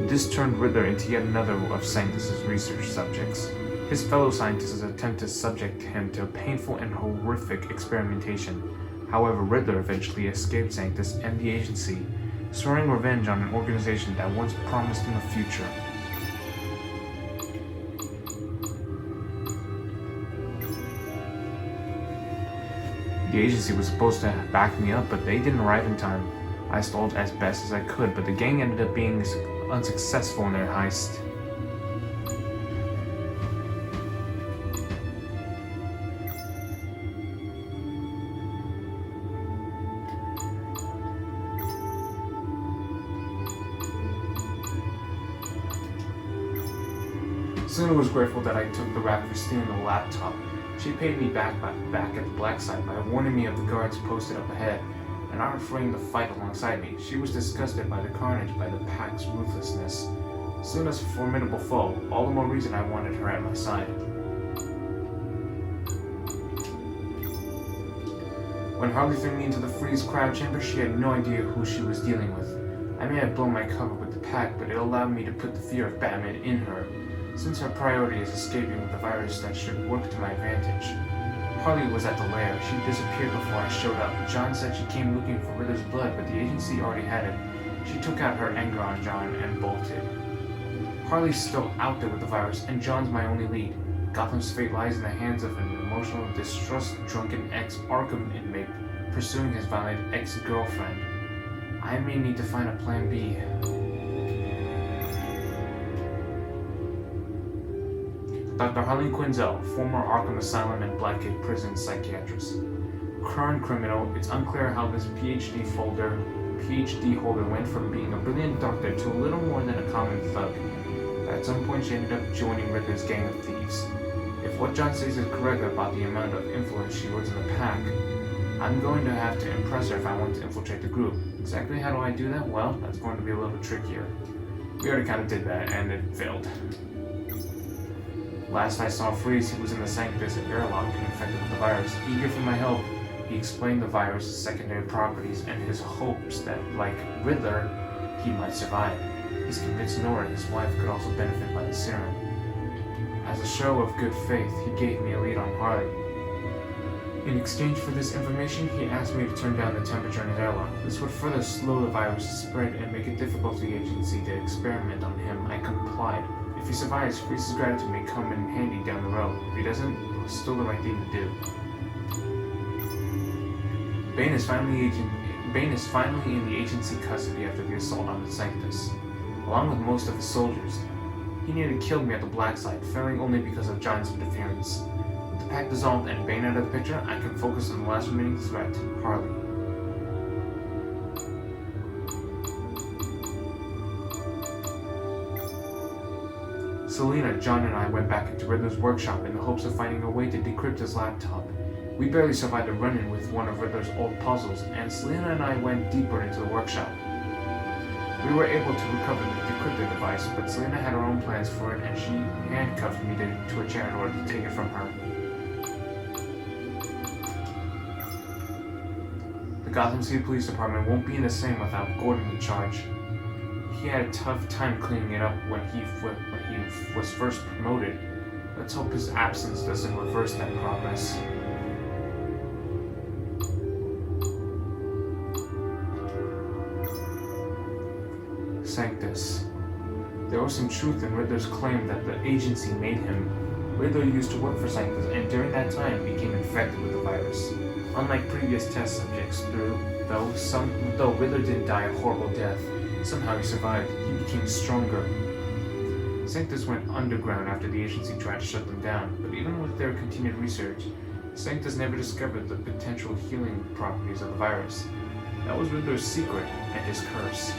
This turned Riddler into yet another of Sanctus's research subjects. His fellow scientists attempt to subject him to painful and horrific experimentation. However, Riddler eventually escaped Sanctus and the agency, swearing revenge on an organization that once promised him a future. The agency was supposed to back me up, but they didn't arrive in time. I stalled as best as I could, but the gang ended up being unsuccessful in their heist. Suna was grateful that I took the rap for stealing the laptop. She paid me back at the black side by warning me of the guards posted up ahead and offering to fight alongside me. She was disgusted by the carnage, by the pack's ruthlessness. Suna's a formidable foe, all the more reason I wanted her at my side. When Harley threw me into the freeze cryo chamber, she had no idea who she was dealing with. I may have blown my cover with the pack, but it allowed me to put the fear of Batman in her. Since her priority is escaping with the virus, that should work to my advantage. Harley was at the lair. She disappeared before I showed up. John said she came looking for Riddler's blood, but the agency already had it. She took out her anger on John and bolted. Harley's still out there with the virus, and John's my only lead. Gotham's fate lies in the hands of an emotional, distrust-drunken ex-Arkham inmate pursuing his violent ex-girlfriend. I may need to find a plan B. Dr. Harleen Quinzel, former Arkham Asylum and Blackgate Prison psychiatrist. Current criminal, it's unclear how this PhD holder went from being a brilliant doctor to a little more than a common thug. At some point, she ended up joining Riddler's gang of thieves. If what John says is correct about the amount of influence she wields in the pack, I'm going to have to impress her if I want to infiltrate the group. Exactly how do I do that? Well, that's going to be a little trickier. We already kind of did that, and it failed. Last I saw Freeze, he was in the Sanctus airlock and infected with the virus. Eager for my help, he explained the virus's secondary properties and his hopes that, like Riddler, he might survive. He's convinced Nora, his wife, could also benefit by the serum. As a show of good faith, he gave me a lead on Harley. In exchange for this information, he asked me to turn down the temperature in his airlock. This would further slow the virus' spread and make it difficult for the agency to experiment on him. I complied. If he survives, Freeze's gratitude may come in handy down the road. If he doesn't, it's still the right thing to do. Bane is finally in the agency custody after the assault on the Sanctus, along with most of his soldiers. He nearly killed me at the Black Site, failing only because of John's interference. With the pack dissolved and Bane out of the picture, I can focus on the last remaining threat, Harley. Selena, John, and I went back into Riddler's workshop in the hopes of finding a way to decrypt his laptop. We barely survived a run-in with one of Riddler's old puzzles, and Selena and I went deeper into the workshop. We were able to recover the decrypted device, but Selena had her own plans for it, and she handcuffed me to a chair in order to take it from her. The Gotham City Police Department won't be the same without Gordon in charge. He had a tough time cleaning it up when he was first promoted. Let's hope his absence doesn't reverse that progress. Sanctus. There was some truth in Riddler's claim that the agency made him. Riddler used to work for Sanctus and during that time became infected with the virus. Unlike previous test subjects, though Riddler didn't die a horrible death, somehow he survived. He became stronger. Sanctus went underground after the agency tried to shut them down, but even with their continued research, Sanctus never discovered the potential healing properties of the virus. That was Riddler's secret and his curse.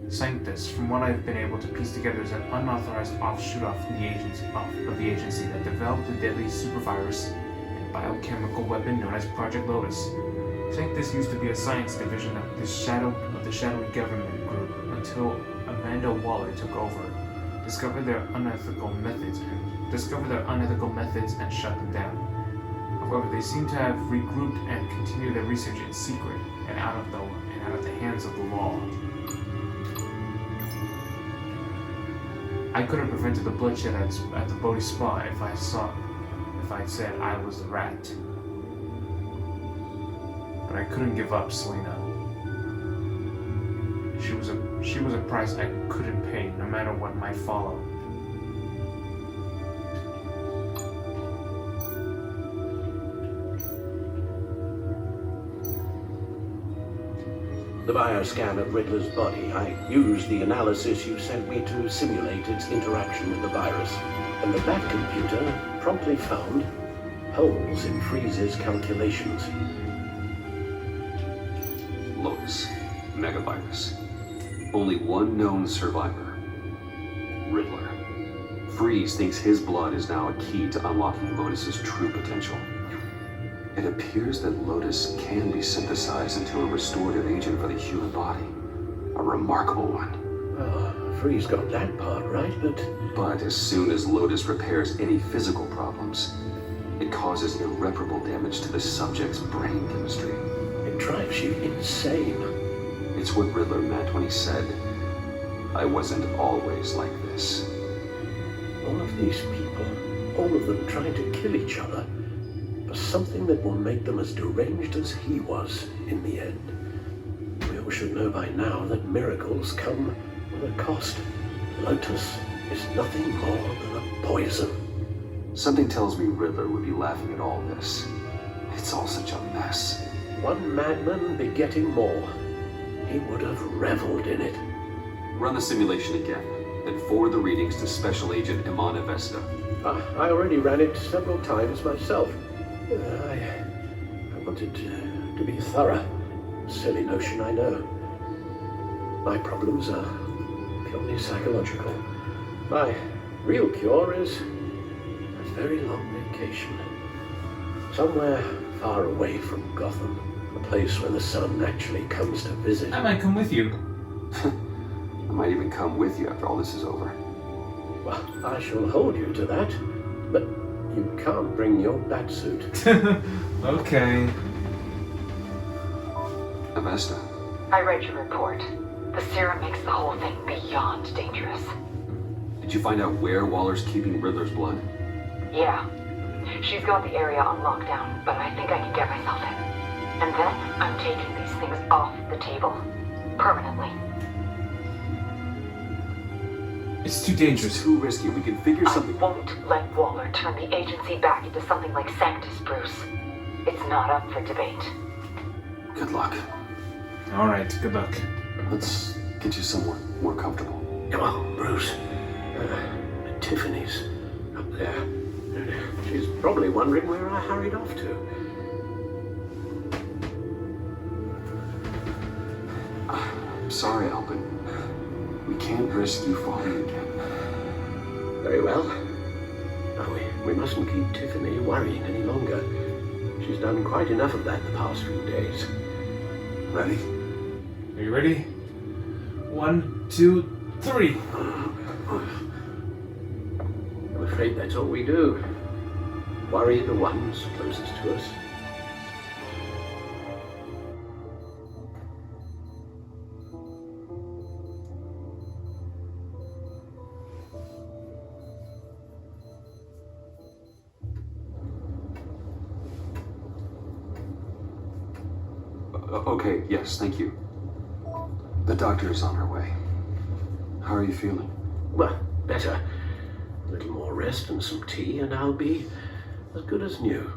Sanctus, from what I've been able to piece together, is an unauthorized offshoot of the agency that developed the deadly supervirus and biochemical weapon known as Project Lotus. Sanctus used to be a science division of the shadowy government group until Amanda Waller took over, discovered their unethical methods and shut them down. However, they seem to have regrouped and continued their research in secret and out of the hands of the law. I could have prevented the bloodshed at the Bodhi Spa if I'd said I was the rat. But I couldn't give up Selena. She was a price I couldn't pay, no matter what might follow. The bioscan of Riddler's body, I used the analysis you sent me to simulate its interaction with the virus, and the Bat computer promptly found holes in Freeze's calculations. Lotus, megavirus. Only one known survivor. Riddler. Freeze thinks his blood is now a key to unlocking Lotus's true potential. It appears that Lotus can be synthesized into a restorative agent for the human body. A remarkable one. Well, Freeze got that part right, But as soon as Lotus repairs any physical problems, it causes irreparable damage to the subject's brain chemistry. It drives you insane. It's what Riddler meant when he said, "I wasn't always like this." All of these people, all of them trying to kill each other, for something that will make them as deranged as he was in the end. should know by now that miracles come with a cost. Lotus is nothing more than a poison. Something tells me Riddler would be laughing at all this. It's all such a mess. One madman begetting more. He would have reveled in it. Run the simulation again, then forward the readings to Special Agent Iman Avesta. I already ran it several times myself. I wanted to be thorough. Silly notion, I know. My problems are purely psychological. My real cure is a very long vacation. Somewhere far away from Gotham. A place where the sun actually comes to visit. I might come with you. I might even come with you after all this is over. Well, I shall hold you to that. But you can't bring your batsuit. Okay. Avesta. I read your report. The serum makes the whole thing beyond dangerous. Did you find out where Waller's keeping Riddler's blood? Yeah. She's got the area on lockdown, but I think I can get myself in. And then I'm taking these things off the table. Permanently. It's too dangerous. It's too risky. We can figure something. I won't let Waller turn the agency back into something like Sanctus, Bruce. It's not up for debate. Good luck. Alright, good luck. Let's get you somewhere more comfortable. Come on, Bruce. Tiffany's up there. She's probably wondering where I hurried off to. I'm sorry, Alvin. We can't risk you falling again. Very well. Now, we mustn't keep Tiffany worrying any longer. She's done quite enough of that the past few days. Ready? Are you ready? 1, 2, 3. I'm afraid that's all we do. Worry the ones closest to us. Okay, yes, thank you. The doctor is on her way. How are you feeling? Well, better. A little more rest and some tea, and I'll be as good as new.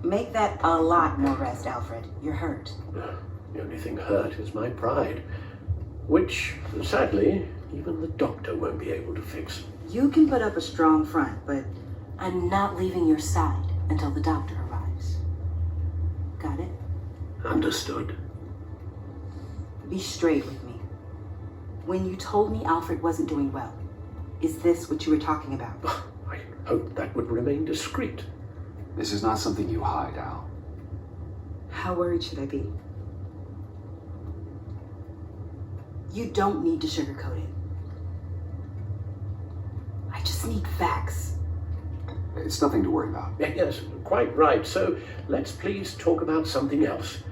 Make that a lot more rest, Alfred. You're hurt. The only thing hurt is my pride, which, sadly, even the doctor won't be able to fix. You can put up a strong front, but I'm not leaving your side until the doctor arrives. Got it? Understood. Be straight with me. When you told me Alfred wasn't doing well, is this what you were talking about? I hoped that would remain discreet. This is not something you hide, Al. How worried should I be? You don't need to sugarcoat it. I just need facts. It's nothing to worry about. Yes, quite right. So let's please talk about something else.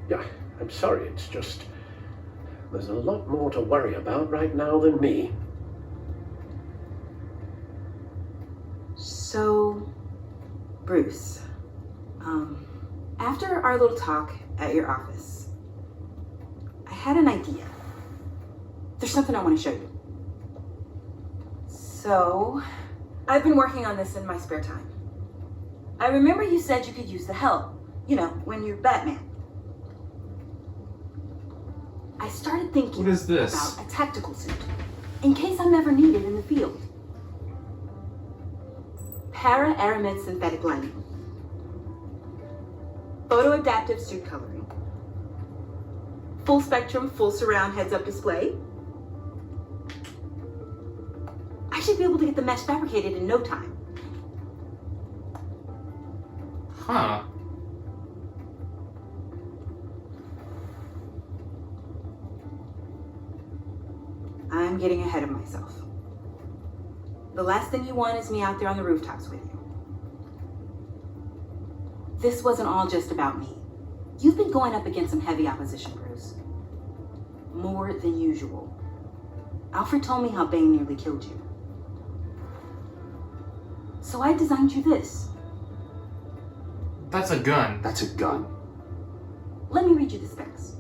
Yeah, I'm sorry, it's just there's a lot more to worry about right now than me. So, Bruce, after our little talk at your office, I had an idea. There's something I want to show you. So, I've been working on this in my spare time. I remember you said you could use the help, you know, when you're Batman. I started thinking What is this? about a tactical suit, in case I'm ever needed in the field. Para-aramid synthetic lining. Photo-adaptive suit coloring. Full spectrum, full surround heads-up display. I should be able to get the mesh fabricated in no time. Huh. I'm getting ahead of myself. The last thing you want is me out there on the rooftops with you. This wasn't all just about me. You've been going up against some heavy opposition, Bruce. More than usual. Alfred told me how Bane nearly killed you. So I designed you this. That's a gun. That's a gun. Let me read you the specs.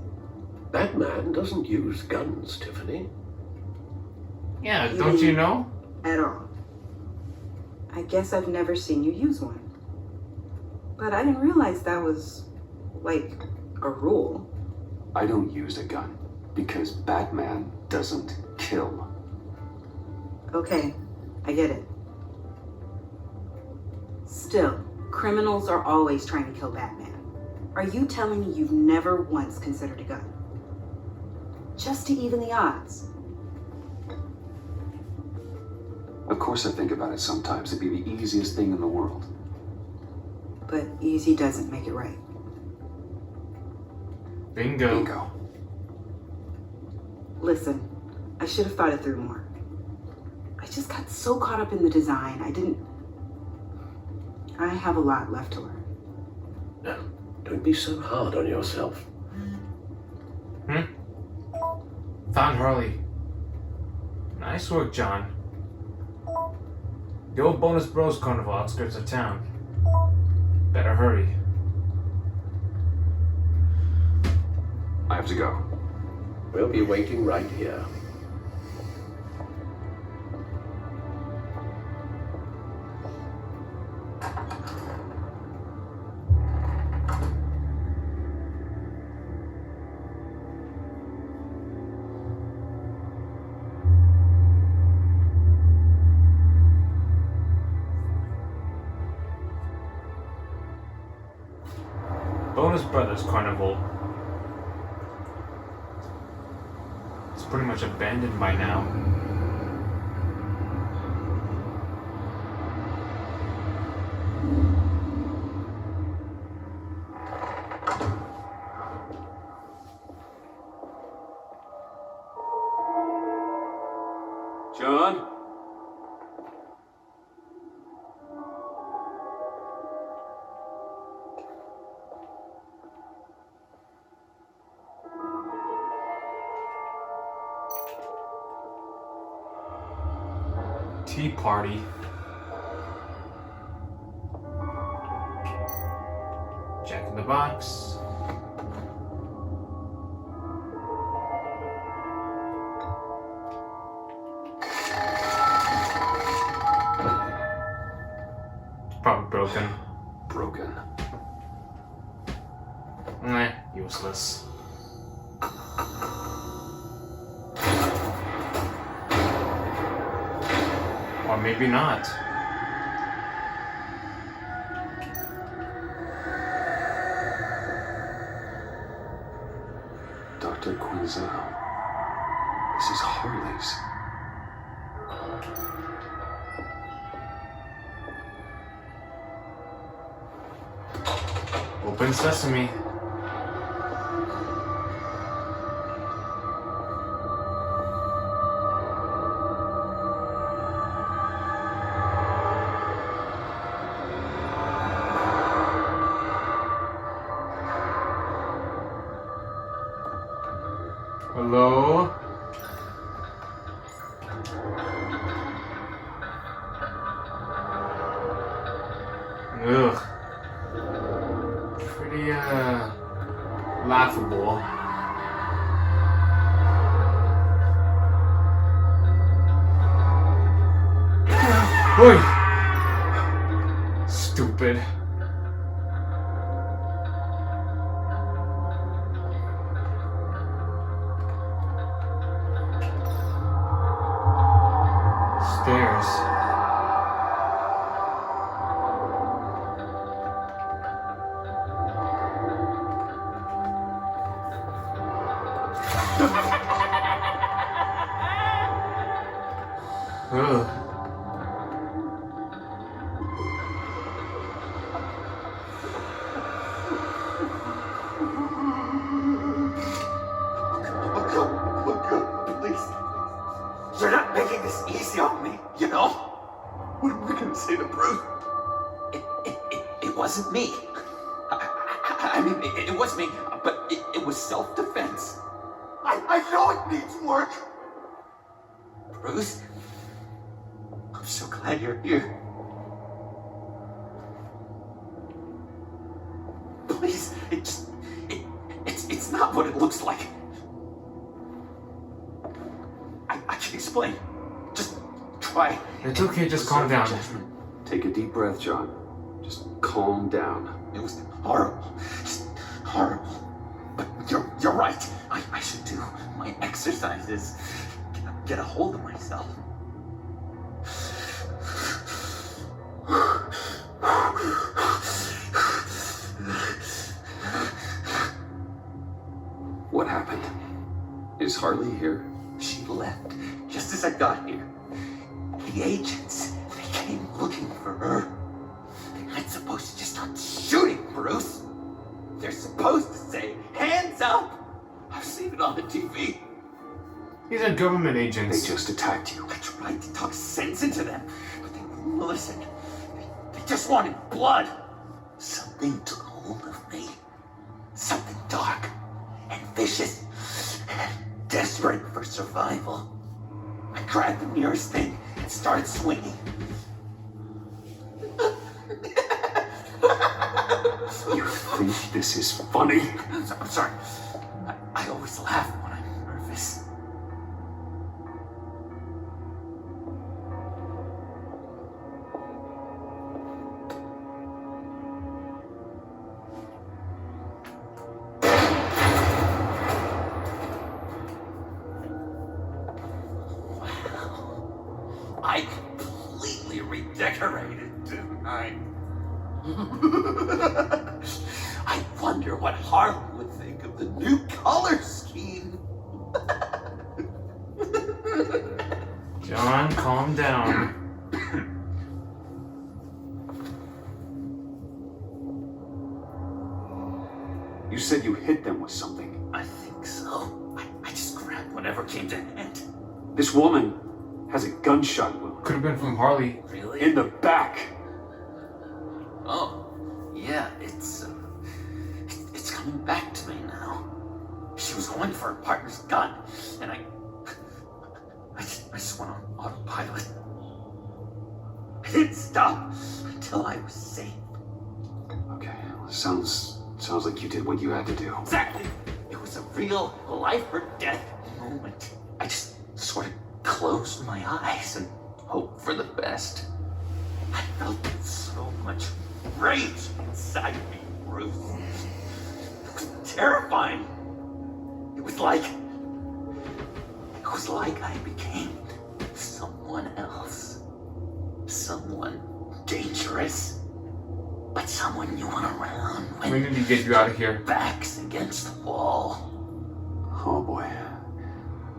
Batman doesn't use guns, Tiffany. Yeah, don't you know? At all. I guess I've never seen you use one. But I didn't realize that was, like, a rule. I don't use a gun because Batman doesn't kill. Okay, I get it. Still, criminals are always trying to kill Batman. Are you telling me you've never once considered a gun? Just to even the odds? Of course I think about it sometimes. It'd be the easiest thing in the world. But easy doesn't make it right. Bingo. Bingo. Listen, I should have thought it through more. I just got so caught up in the design, I have a lot left to learn. No, don't be so hard on yourself. Found Harley. Nice work, John. The old Bonus Bros Carnival outskirts of town. Better hurry. I have to go. We'll be waiting right here. Bonus Brothers Carnival. It's pretty much abandoned by now. John? Tea party. Jack in the Box. Probably broken. Broken. Useless. Or maybe not. Dr. Quinzel. This is Harley's. Open sesame. Hello? Ugh. Pretty, laughable. Oi! Stupid. Stairs. Ugh. Please. You're not making this easy on me, you know? What am I gonna say to Bruce? It wasn't me. I mean, it was me, but it was self-defense. I know it needs work. Bruce, I'm so glad you're here. Please, It's not what it looks like. I can explain. Just try. It's okay, just calm down. Judgment. Take a deep breath, John. Just calm down. It was horrible. Just horrible. But you're right. I should do my exercises. Get a hold of myself. What happened? Is Harley here? She left just as I got here. The agents, they came looking for her. They're not supposed to just start shooting, Bruce. They're supposed to say, hands up! I've seen it on the TV. These are government They agents. just attacked you. I tried to talk sense into them, but they wouldn't listen. They just wanted blood. Something took hold of me. Something dark and vicious and desperate for survival. I grabbed the nearest thing and started swinging. You think this is funny? I'm sorry. I always laugh when I'm nervous. Wow. I completely redecorated, didn't I? I wonder what Harley would think of the new color scheme. John, calm down. You said you hit them with something. I think so. I just grabbed whatever came to hand. This woman has a gunshot wound. Could have been from Harley. Really? In the back. Oh, yeah, it's coming back to me now. She was going for her partner's gun, and I just went on autopilot. I didn't stop until I was safe. Okay, sounds like you did what you had to do. Exactly. It was a real life or death moment. I just sort of closed my eyes and hoped for the best. I felt so much rage inside me, Bruce. It was terrifying. It was like I became someone else. Someone dangerous. But someone you want around when We need to get you out of here. back's against the wall. Oh boy.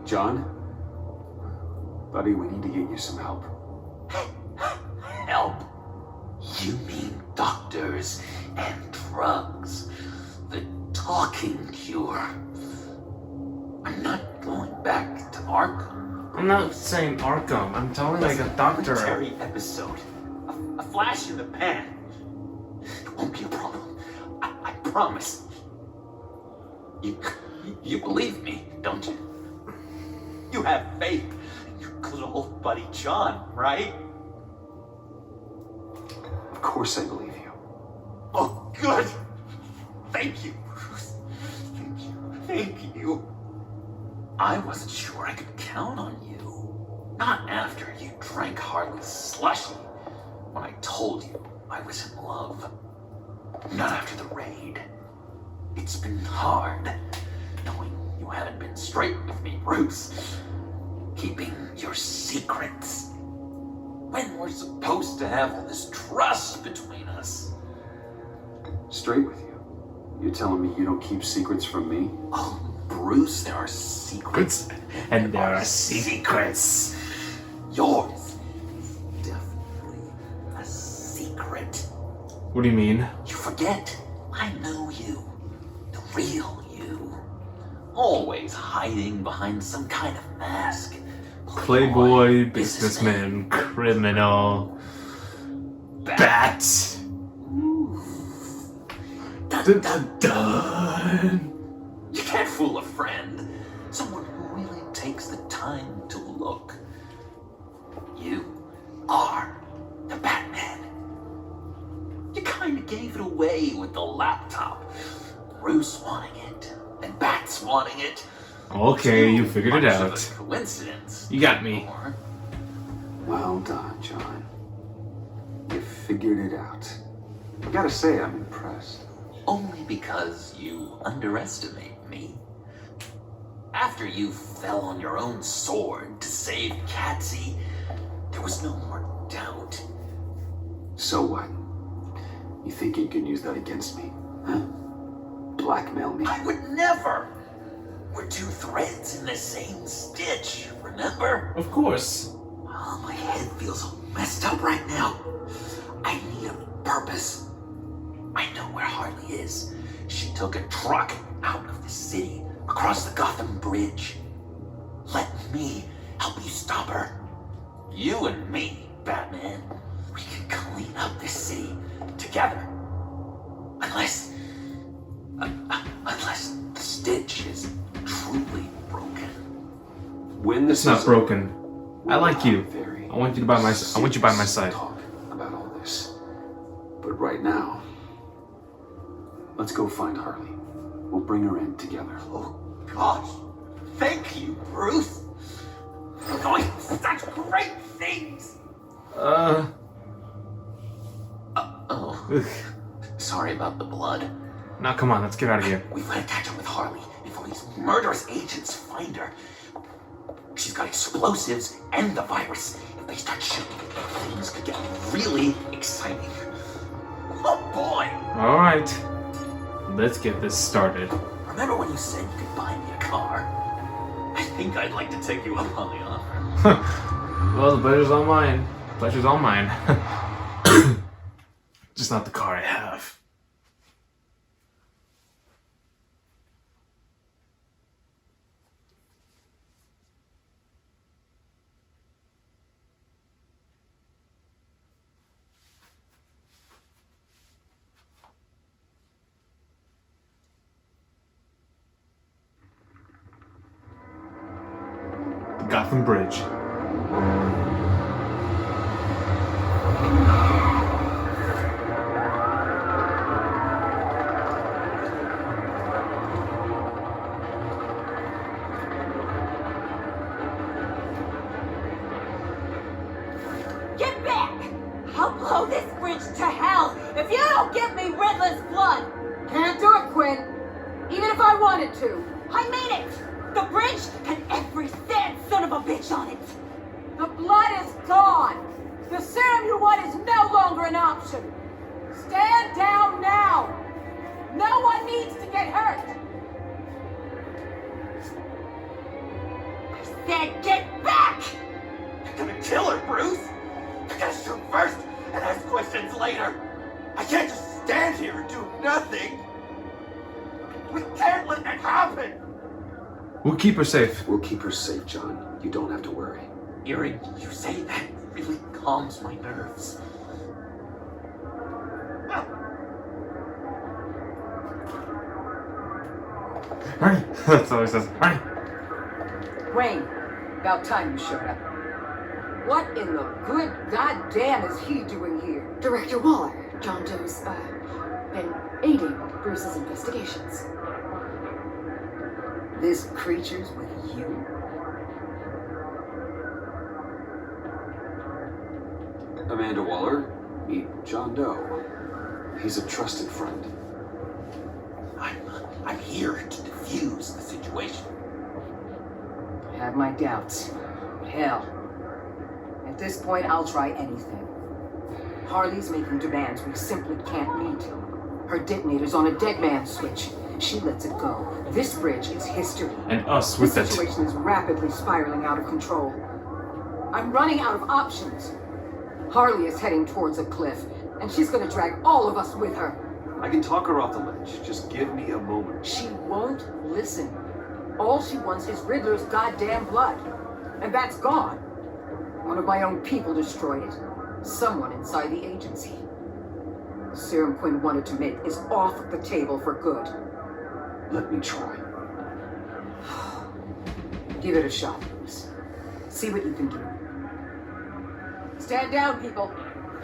John? Buddy, we need to get you some help. Help? You mean doctors and drugs? The talking cure? I'm not going back to Arkham. I'm not saying Arkham. I'm telling like a doctor. Momentary episode. A flash in the pan. It won't be a problem. I promise. You believe me, don't you? You have faith in your good old buddy John, right? Of course I believe you. Oh, good. Thank you, Bruce. Thank you. Thank you. I wasn't sure I could count on you. Not after you drank Harley's slushy when I told you I was in love. Not after the raid. It's been hard knowing you haven't been straight with me, Bruce. Keeping your secrets. When we're supposed to have all this trust between us. Straight with you. You're telling me you don't keep secrets from me? Oh, Bruce, there are secrets. And there are secrets. Yours is definitely a secret. What do you mean? You forget. I know you. The real you. Always hiding behind some kind of mask. Playboy, businessman, criminal, bat. Dun, dun, dun. You can't fool a friend. Someone who really takes the time to look. You are the Batman. You kind of gave it away with the laptop. Bruce wanting it, and cats wanting it. Okay, you figured it Much of out. a coincidence. You got me. Or Well done, John. You figured it out. I gotta say, I'm impressed. only because you underestimate me. After you fell on your own sword to save Catsy, there was no more doubt. So what? You think you can use that against me? Huh? Blackmail me? I would never! We're two threads in the same stitch, remember? Of course. Oh, my head feels all messed up right now. I need a purpose. I know where Harley is. She took a truck out of the city, across the Gotham Bridge. Let me help you stop her. You and me, Batman. We can clean up this city together. Unless the Stitch is truly broken. When this It's not is broken. I like you. very I want you by my side. Talk about all this. But right now, let's go find Harley. We'll bring her in together. Oh, gosh. Thank you, Bruce. You're doing such great things. Ugh. Sorry about the blood. Now come on, let's get out of here. We've got to catch up with Harley before these murderous agents find her. She's got explosives and the virus. If they start shooting, things could get really exciting. Oh boy! Alright. Let's get this started. Remember when you said you could buy me a car? I think I'd like to take you up on the offer. Well, the pleasure's all mine. Pleasure's all mine. Just not the car I have. The Gotham Bridge. Get back! I'll blow this bridge to hell if you don't give me Riddler's blood! Can't do it, Quinn. Even if I wanted to. I mean it! The bridge and every sad son of a bitch on it! The blood is gone. The serum you want is no longer an option. Stand down now. No one needs to get hurt. I said get back! You're gonna kill her, Bruce! You're gonna shoot first and ask questions later! I can't just stand here and do nothing! We can't let that happen! We'll keep her safe. We'll keep her safe, John. You don't have to worry. Hearing you say that really calms my nerves. Hurry! That's all he says. Hurry! Wayne, about time you showed up. What in the good goddamn is he doing here? Director Waller, John Doe's, been aiding Bruce's investigations. This creature's with you? Amanda Waller, meet John Doe. He's a trusted friend. I'm here to defuse the situation. I have my doubts. But hell, at this point, I'll try anything. Harley's making demands we simply can't meet. Her detonator's on a dead man's switch. She lets it go. This bridge is history. And us The with it. situation is rapidly spiraling out of control. I'm running out of options. Harley is heading towards a cliff, and she's gonna drag all of us with her. I can talk her off the ledge. Just give me a moment. She won't listen. All she wants is Riddler's goddamn blood. And that's gone. One of my own people destroyed it. Someone inside the agency. The serum Quinn wanted to make is off the table for good. Let me try. Give it a shot, Bruce. See what you can do. Stand down, people.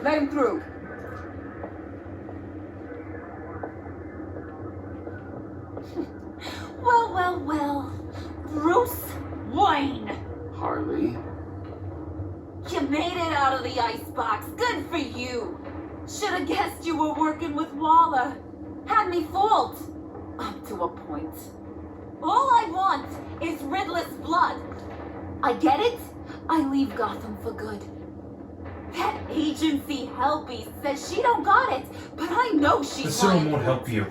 Let him through. Well, well, brain! Harley? You made it out of the icebox. Good for you. Should have guessed you were working with Waller. Had me fooled. Up to a point. All I want is Riddler's blood. I get it. I leave Gotham for good. That agency helpie says she don't got it, but I know she The serum wanted won't it. help you.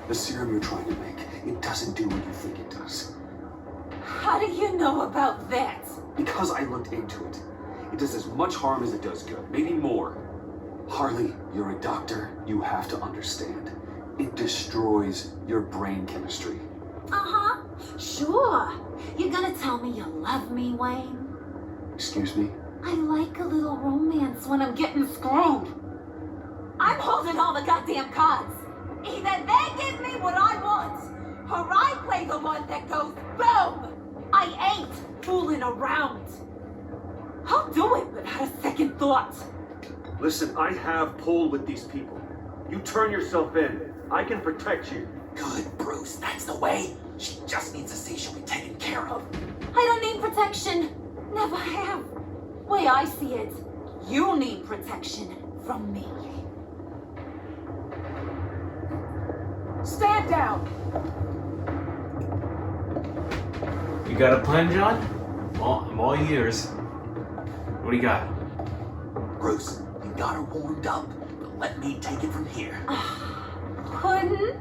The serum you're trying to make, it doesn't do what you think it does. How do you know about that? Because I looked into it. It does as much harm as it does good, maybe more. Harley, you're a doctor. You have to understand. It destroys your brain chemistry. Uh-huh. Sure. You're gonna tell me you love me, Wayne? Excuse me? I like a little romance when I'm getting screwed. I'm holding all the goddamn cards. Either they give me what I want, or I play the one that goes boom. I ain't fooling around. I'll do it without a second thought. Listen, I have pull with these people. You turn yourself in. I can protect you. Good, Bruce. That's the way. She just needs to see she'll be taken care of. I don't need protection. Never have. Way I see it, you need protection from me. Stand down! You got a plan, John? Well, I'm all ears. What do you got? Bruce, you got her warmed up, but let me take it from here. Couldn't?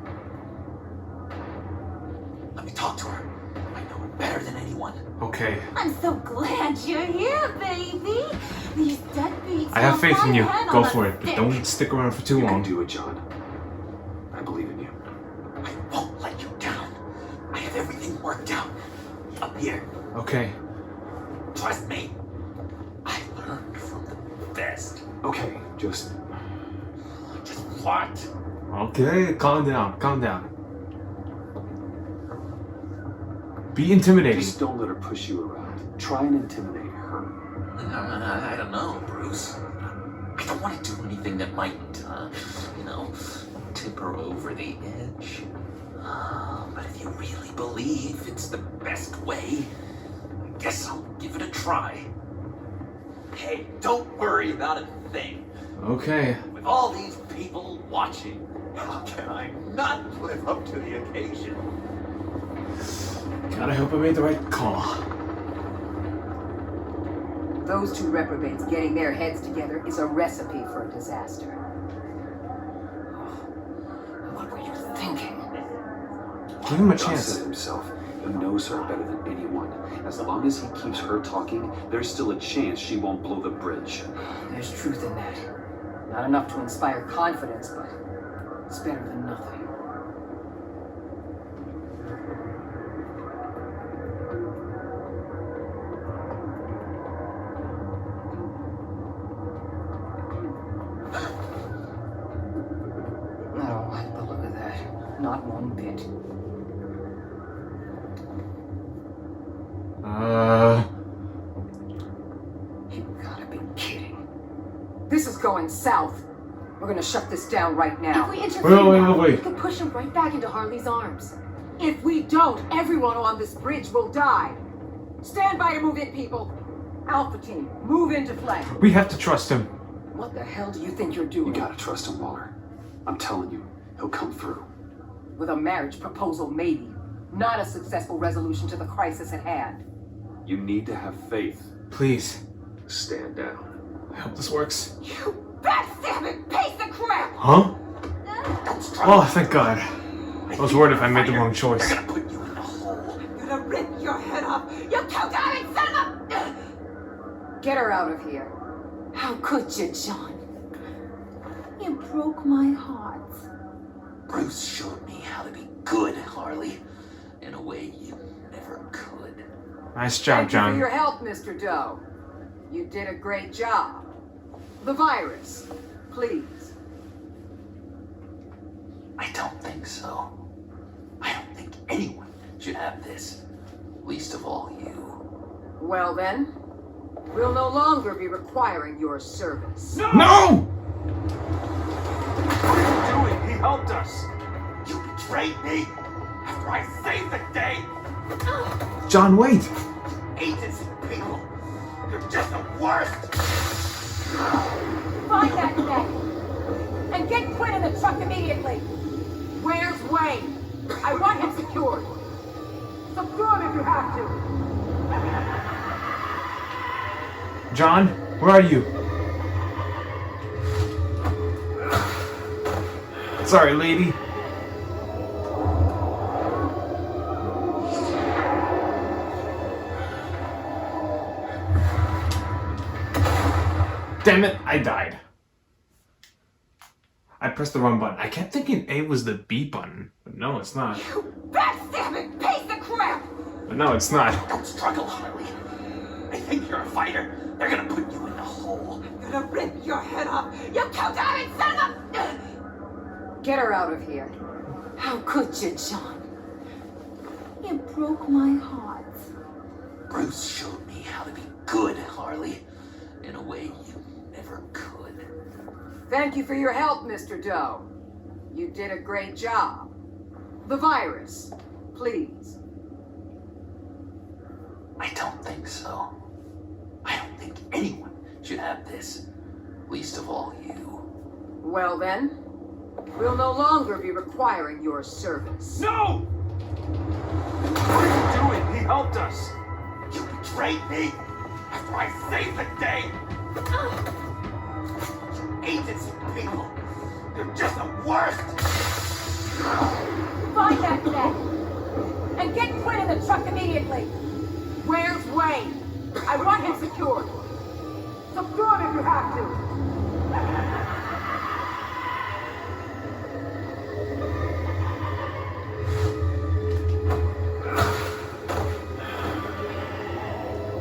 Let me talk to her. I know her better than anyone. Okay. I'm so glad you're here, baby. These deadbeats. I have faith in you. Go for it, but Stick. don't stick around for too You long. can do it, John. I believe in you. I won't let you down. I have everything worked out. Up here. Okay. Trust me. I learned from the best. Okay, just what? Okay, calm down, calm down. Be intimidating. Just don't let her push you around. Try and intimidate her. I don't know, Bruce. I don't want to do anything that might, tip her over the edge. But if you really believe it's the best way, I guess I'll give it a try. Hey, don't worry about a thing. Okay. With all these people watching, how can I not live up to the occasion? God, I hope I made the right call. Those two reprobates getting their heads together is a recipe for a disaster. What were you thinking? Give him a John chance. said himself, he knows her better than anyone. As long as he keeps her talking, there's still a chance she won't blow the bridge. There's truth in that. Not enough to inspire confidence, but it's better than nothing. I don't like the look of that. Not one bit. You gotta be kidding. This is going south. We're gonna shut this down right now. If we interfere, Wait. we could push him right back into Harley's arms. If we don't, everyone on this bridge will die. Stand by to move in, people. Alpha team, move into flank. We have to trust him. What the hell do you think you're You doing? gotta trust him, Waller. I'm telling you, he'll come through. With a marriage proposal, maybe. Not a successful resolution to the crisis at hand. You need to have faith. Please. Stand down. I hope this works. You backstabbing piece of crap! Huh? Don't struggle. Oh, thank God. I was worried if I made the wrong choice. They're gonna put you in a hole. I'm gonna rip your head off! You two-timing son of a... Get her out of here. How could you, John? You broke my heart. Bruce showed me how to be good, Harley, in a way you never could. Nice job, Thank you for John. your help, Mr. Doe. You did a great job. The virus, please. I don't think so. I don't think anyone should have this. Least of all you. Well then, we'll no longer be requiring your service. No! What are you doing? He helped us. You betrayed me after I saved the day. John, wait! truck immediately! Where's Wayne? I want him secured! Secure him if you have to! John, where are you? Sorry, lady. Damn it, I died. I pressed the wrong button. I kept thinking A was the B button, but no, it's not. You backstabbing piece of crap! But no, it's not. Don't struggle, Harley. They think you're a fighter. They're gonna put you in the hole. I'm gonna rip your head off! You cold-hearted son of a... Get her out of here. How could you, John? You broke my heart. Bruce showed me how to be good, Harley. In a way you never could. Thank you for your help, Mr. Doe. You did a great job. The virus, please. I don't think so. I don't think anyone should have this. Least of all you. Well then, we'll no longer be requiring your service. No! What are you doing? He helped us. You betrayed me after I saved the day. You agency people. They're just the worst. Find that net! And get Quinn in the truck immediately! Where's Wayne? I want him secured! Secure him if you have to!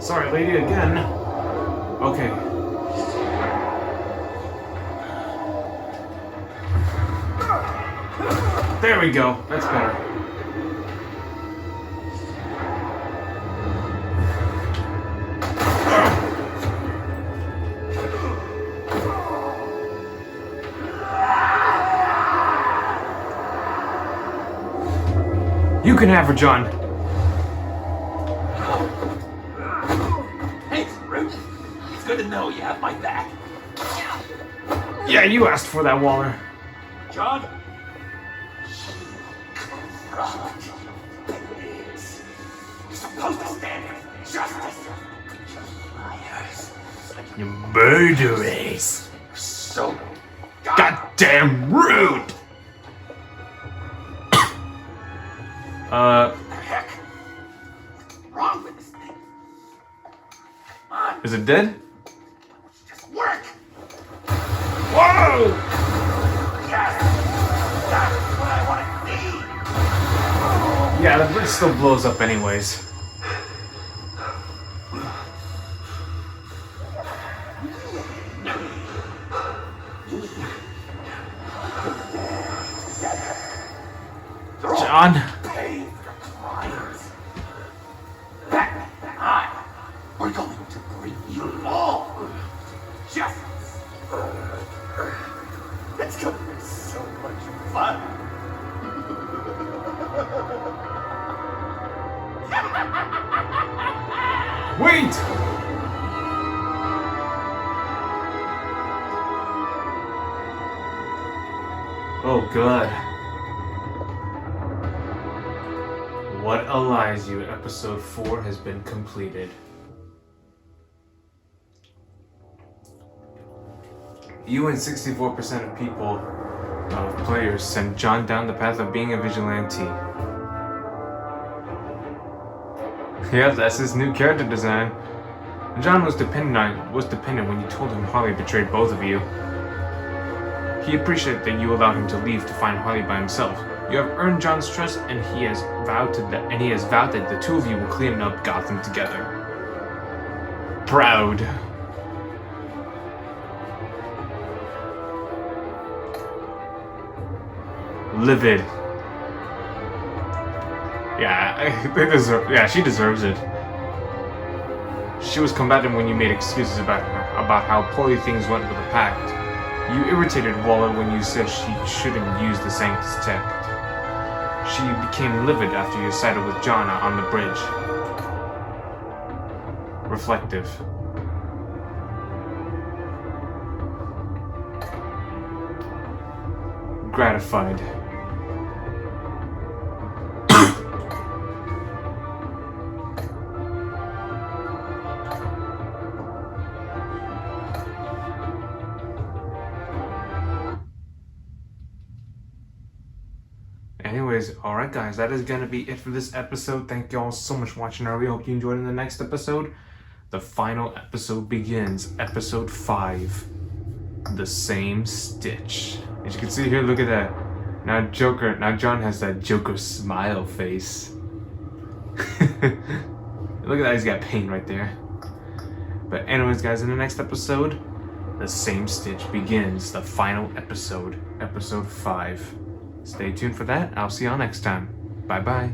Sorry, lady, again. Okay. There we go. That's better. You can have her, John. Thanks, Bruce. It's good to know you have my back. Yeah, you asked for that, Waller. John? You're supposed to stand for justice. Liars. You murderers. So goddamn rude. What the heck? What's wrong with this thing? Come on, Is it dead? just work. Whoa! Yes, that's what I want to see. Yeah, the bridge still blows up anyways. John? Pay for your crimes. That and I, we're going to bring you all justice. It's going to be so much fun. Wait! Oh god. What a Lies You, episode 4 has been completed. You and 64% of people, players, sent John down the path of being a vigilante. Yeah, that's his new character design. John was dependent when you told him Harley betrayed both of you. He appreciated that you allowed him to leave to find Harley by himself. You have earned John's trust, and he has vowed that the two of you will clean up Gotham together. Proud. Livid. Yeah, they deserve. Yeah, she deserves it. She was combative when you made excuses about how poorly things went with the pact. You irritated Waller when you said she shouldn't use the Sanctus tech. She became livid after you sided with John on the bridge. Reflective. gratified. Anyways, alright guys, that is gonna be it for this episode. Thank you all so much for watching. I really hope you enjoyed in the next episode. The final episode begins. Episode 5. The Same Stitch. As you can see here, look at that. Now John has that Joker smile face. Look at that, he's got pain right there. But anyways guys, in the next episode, The Same Stitch begins. The final episode. Episode 5. Stay tuned for that. I'll see y'all next time. Bye bye.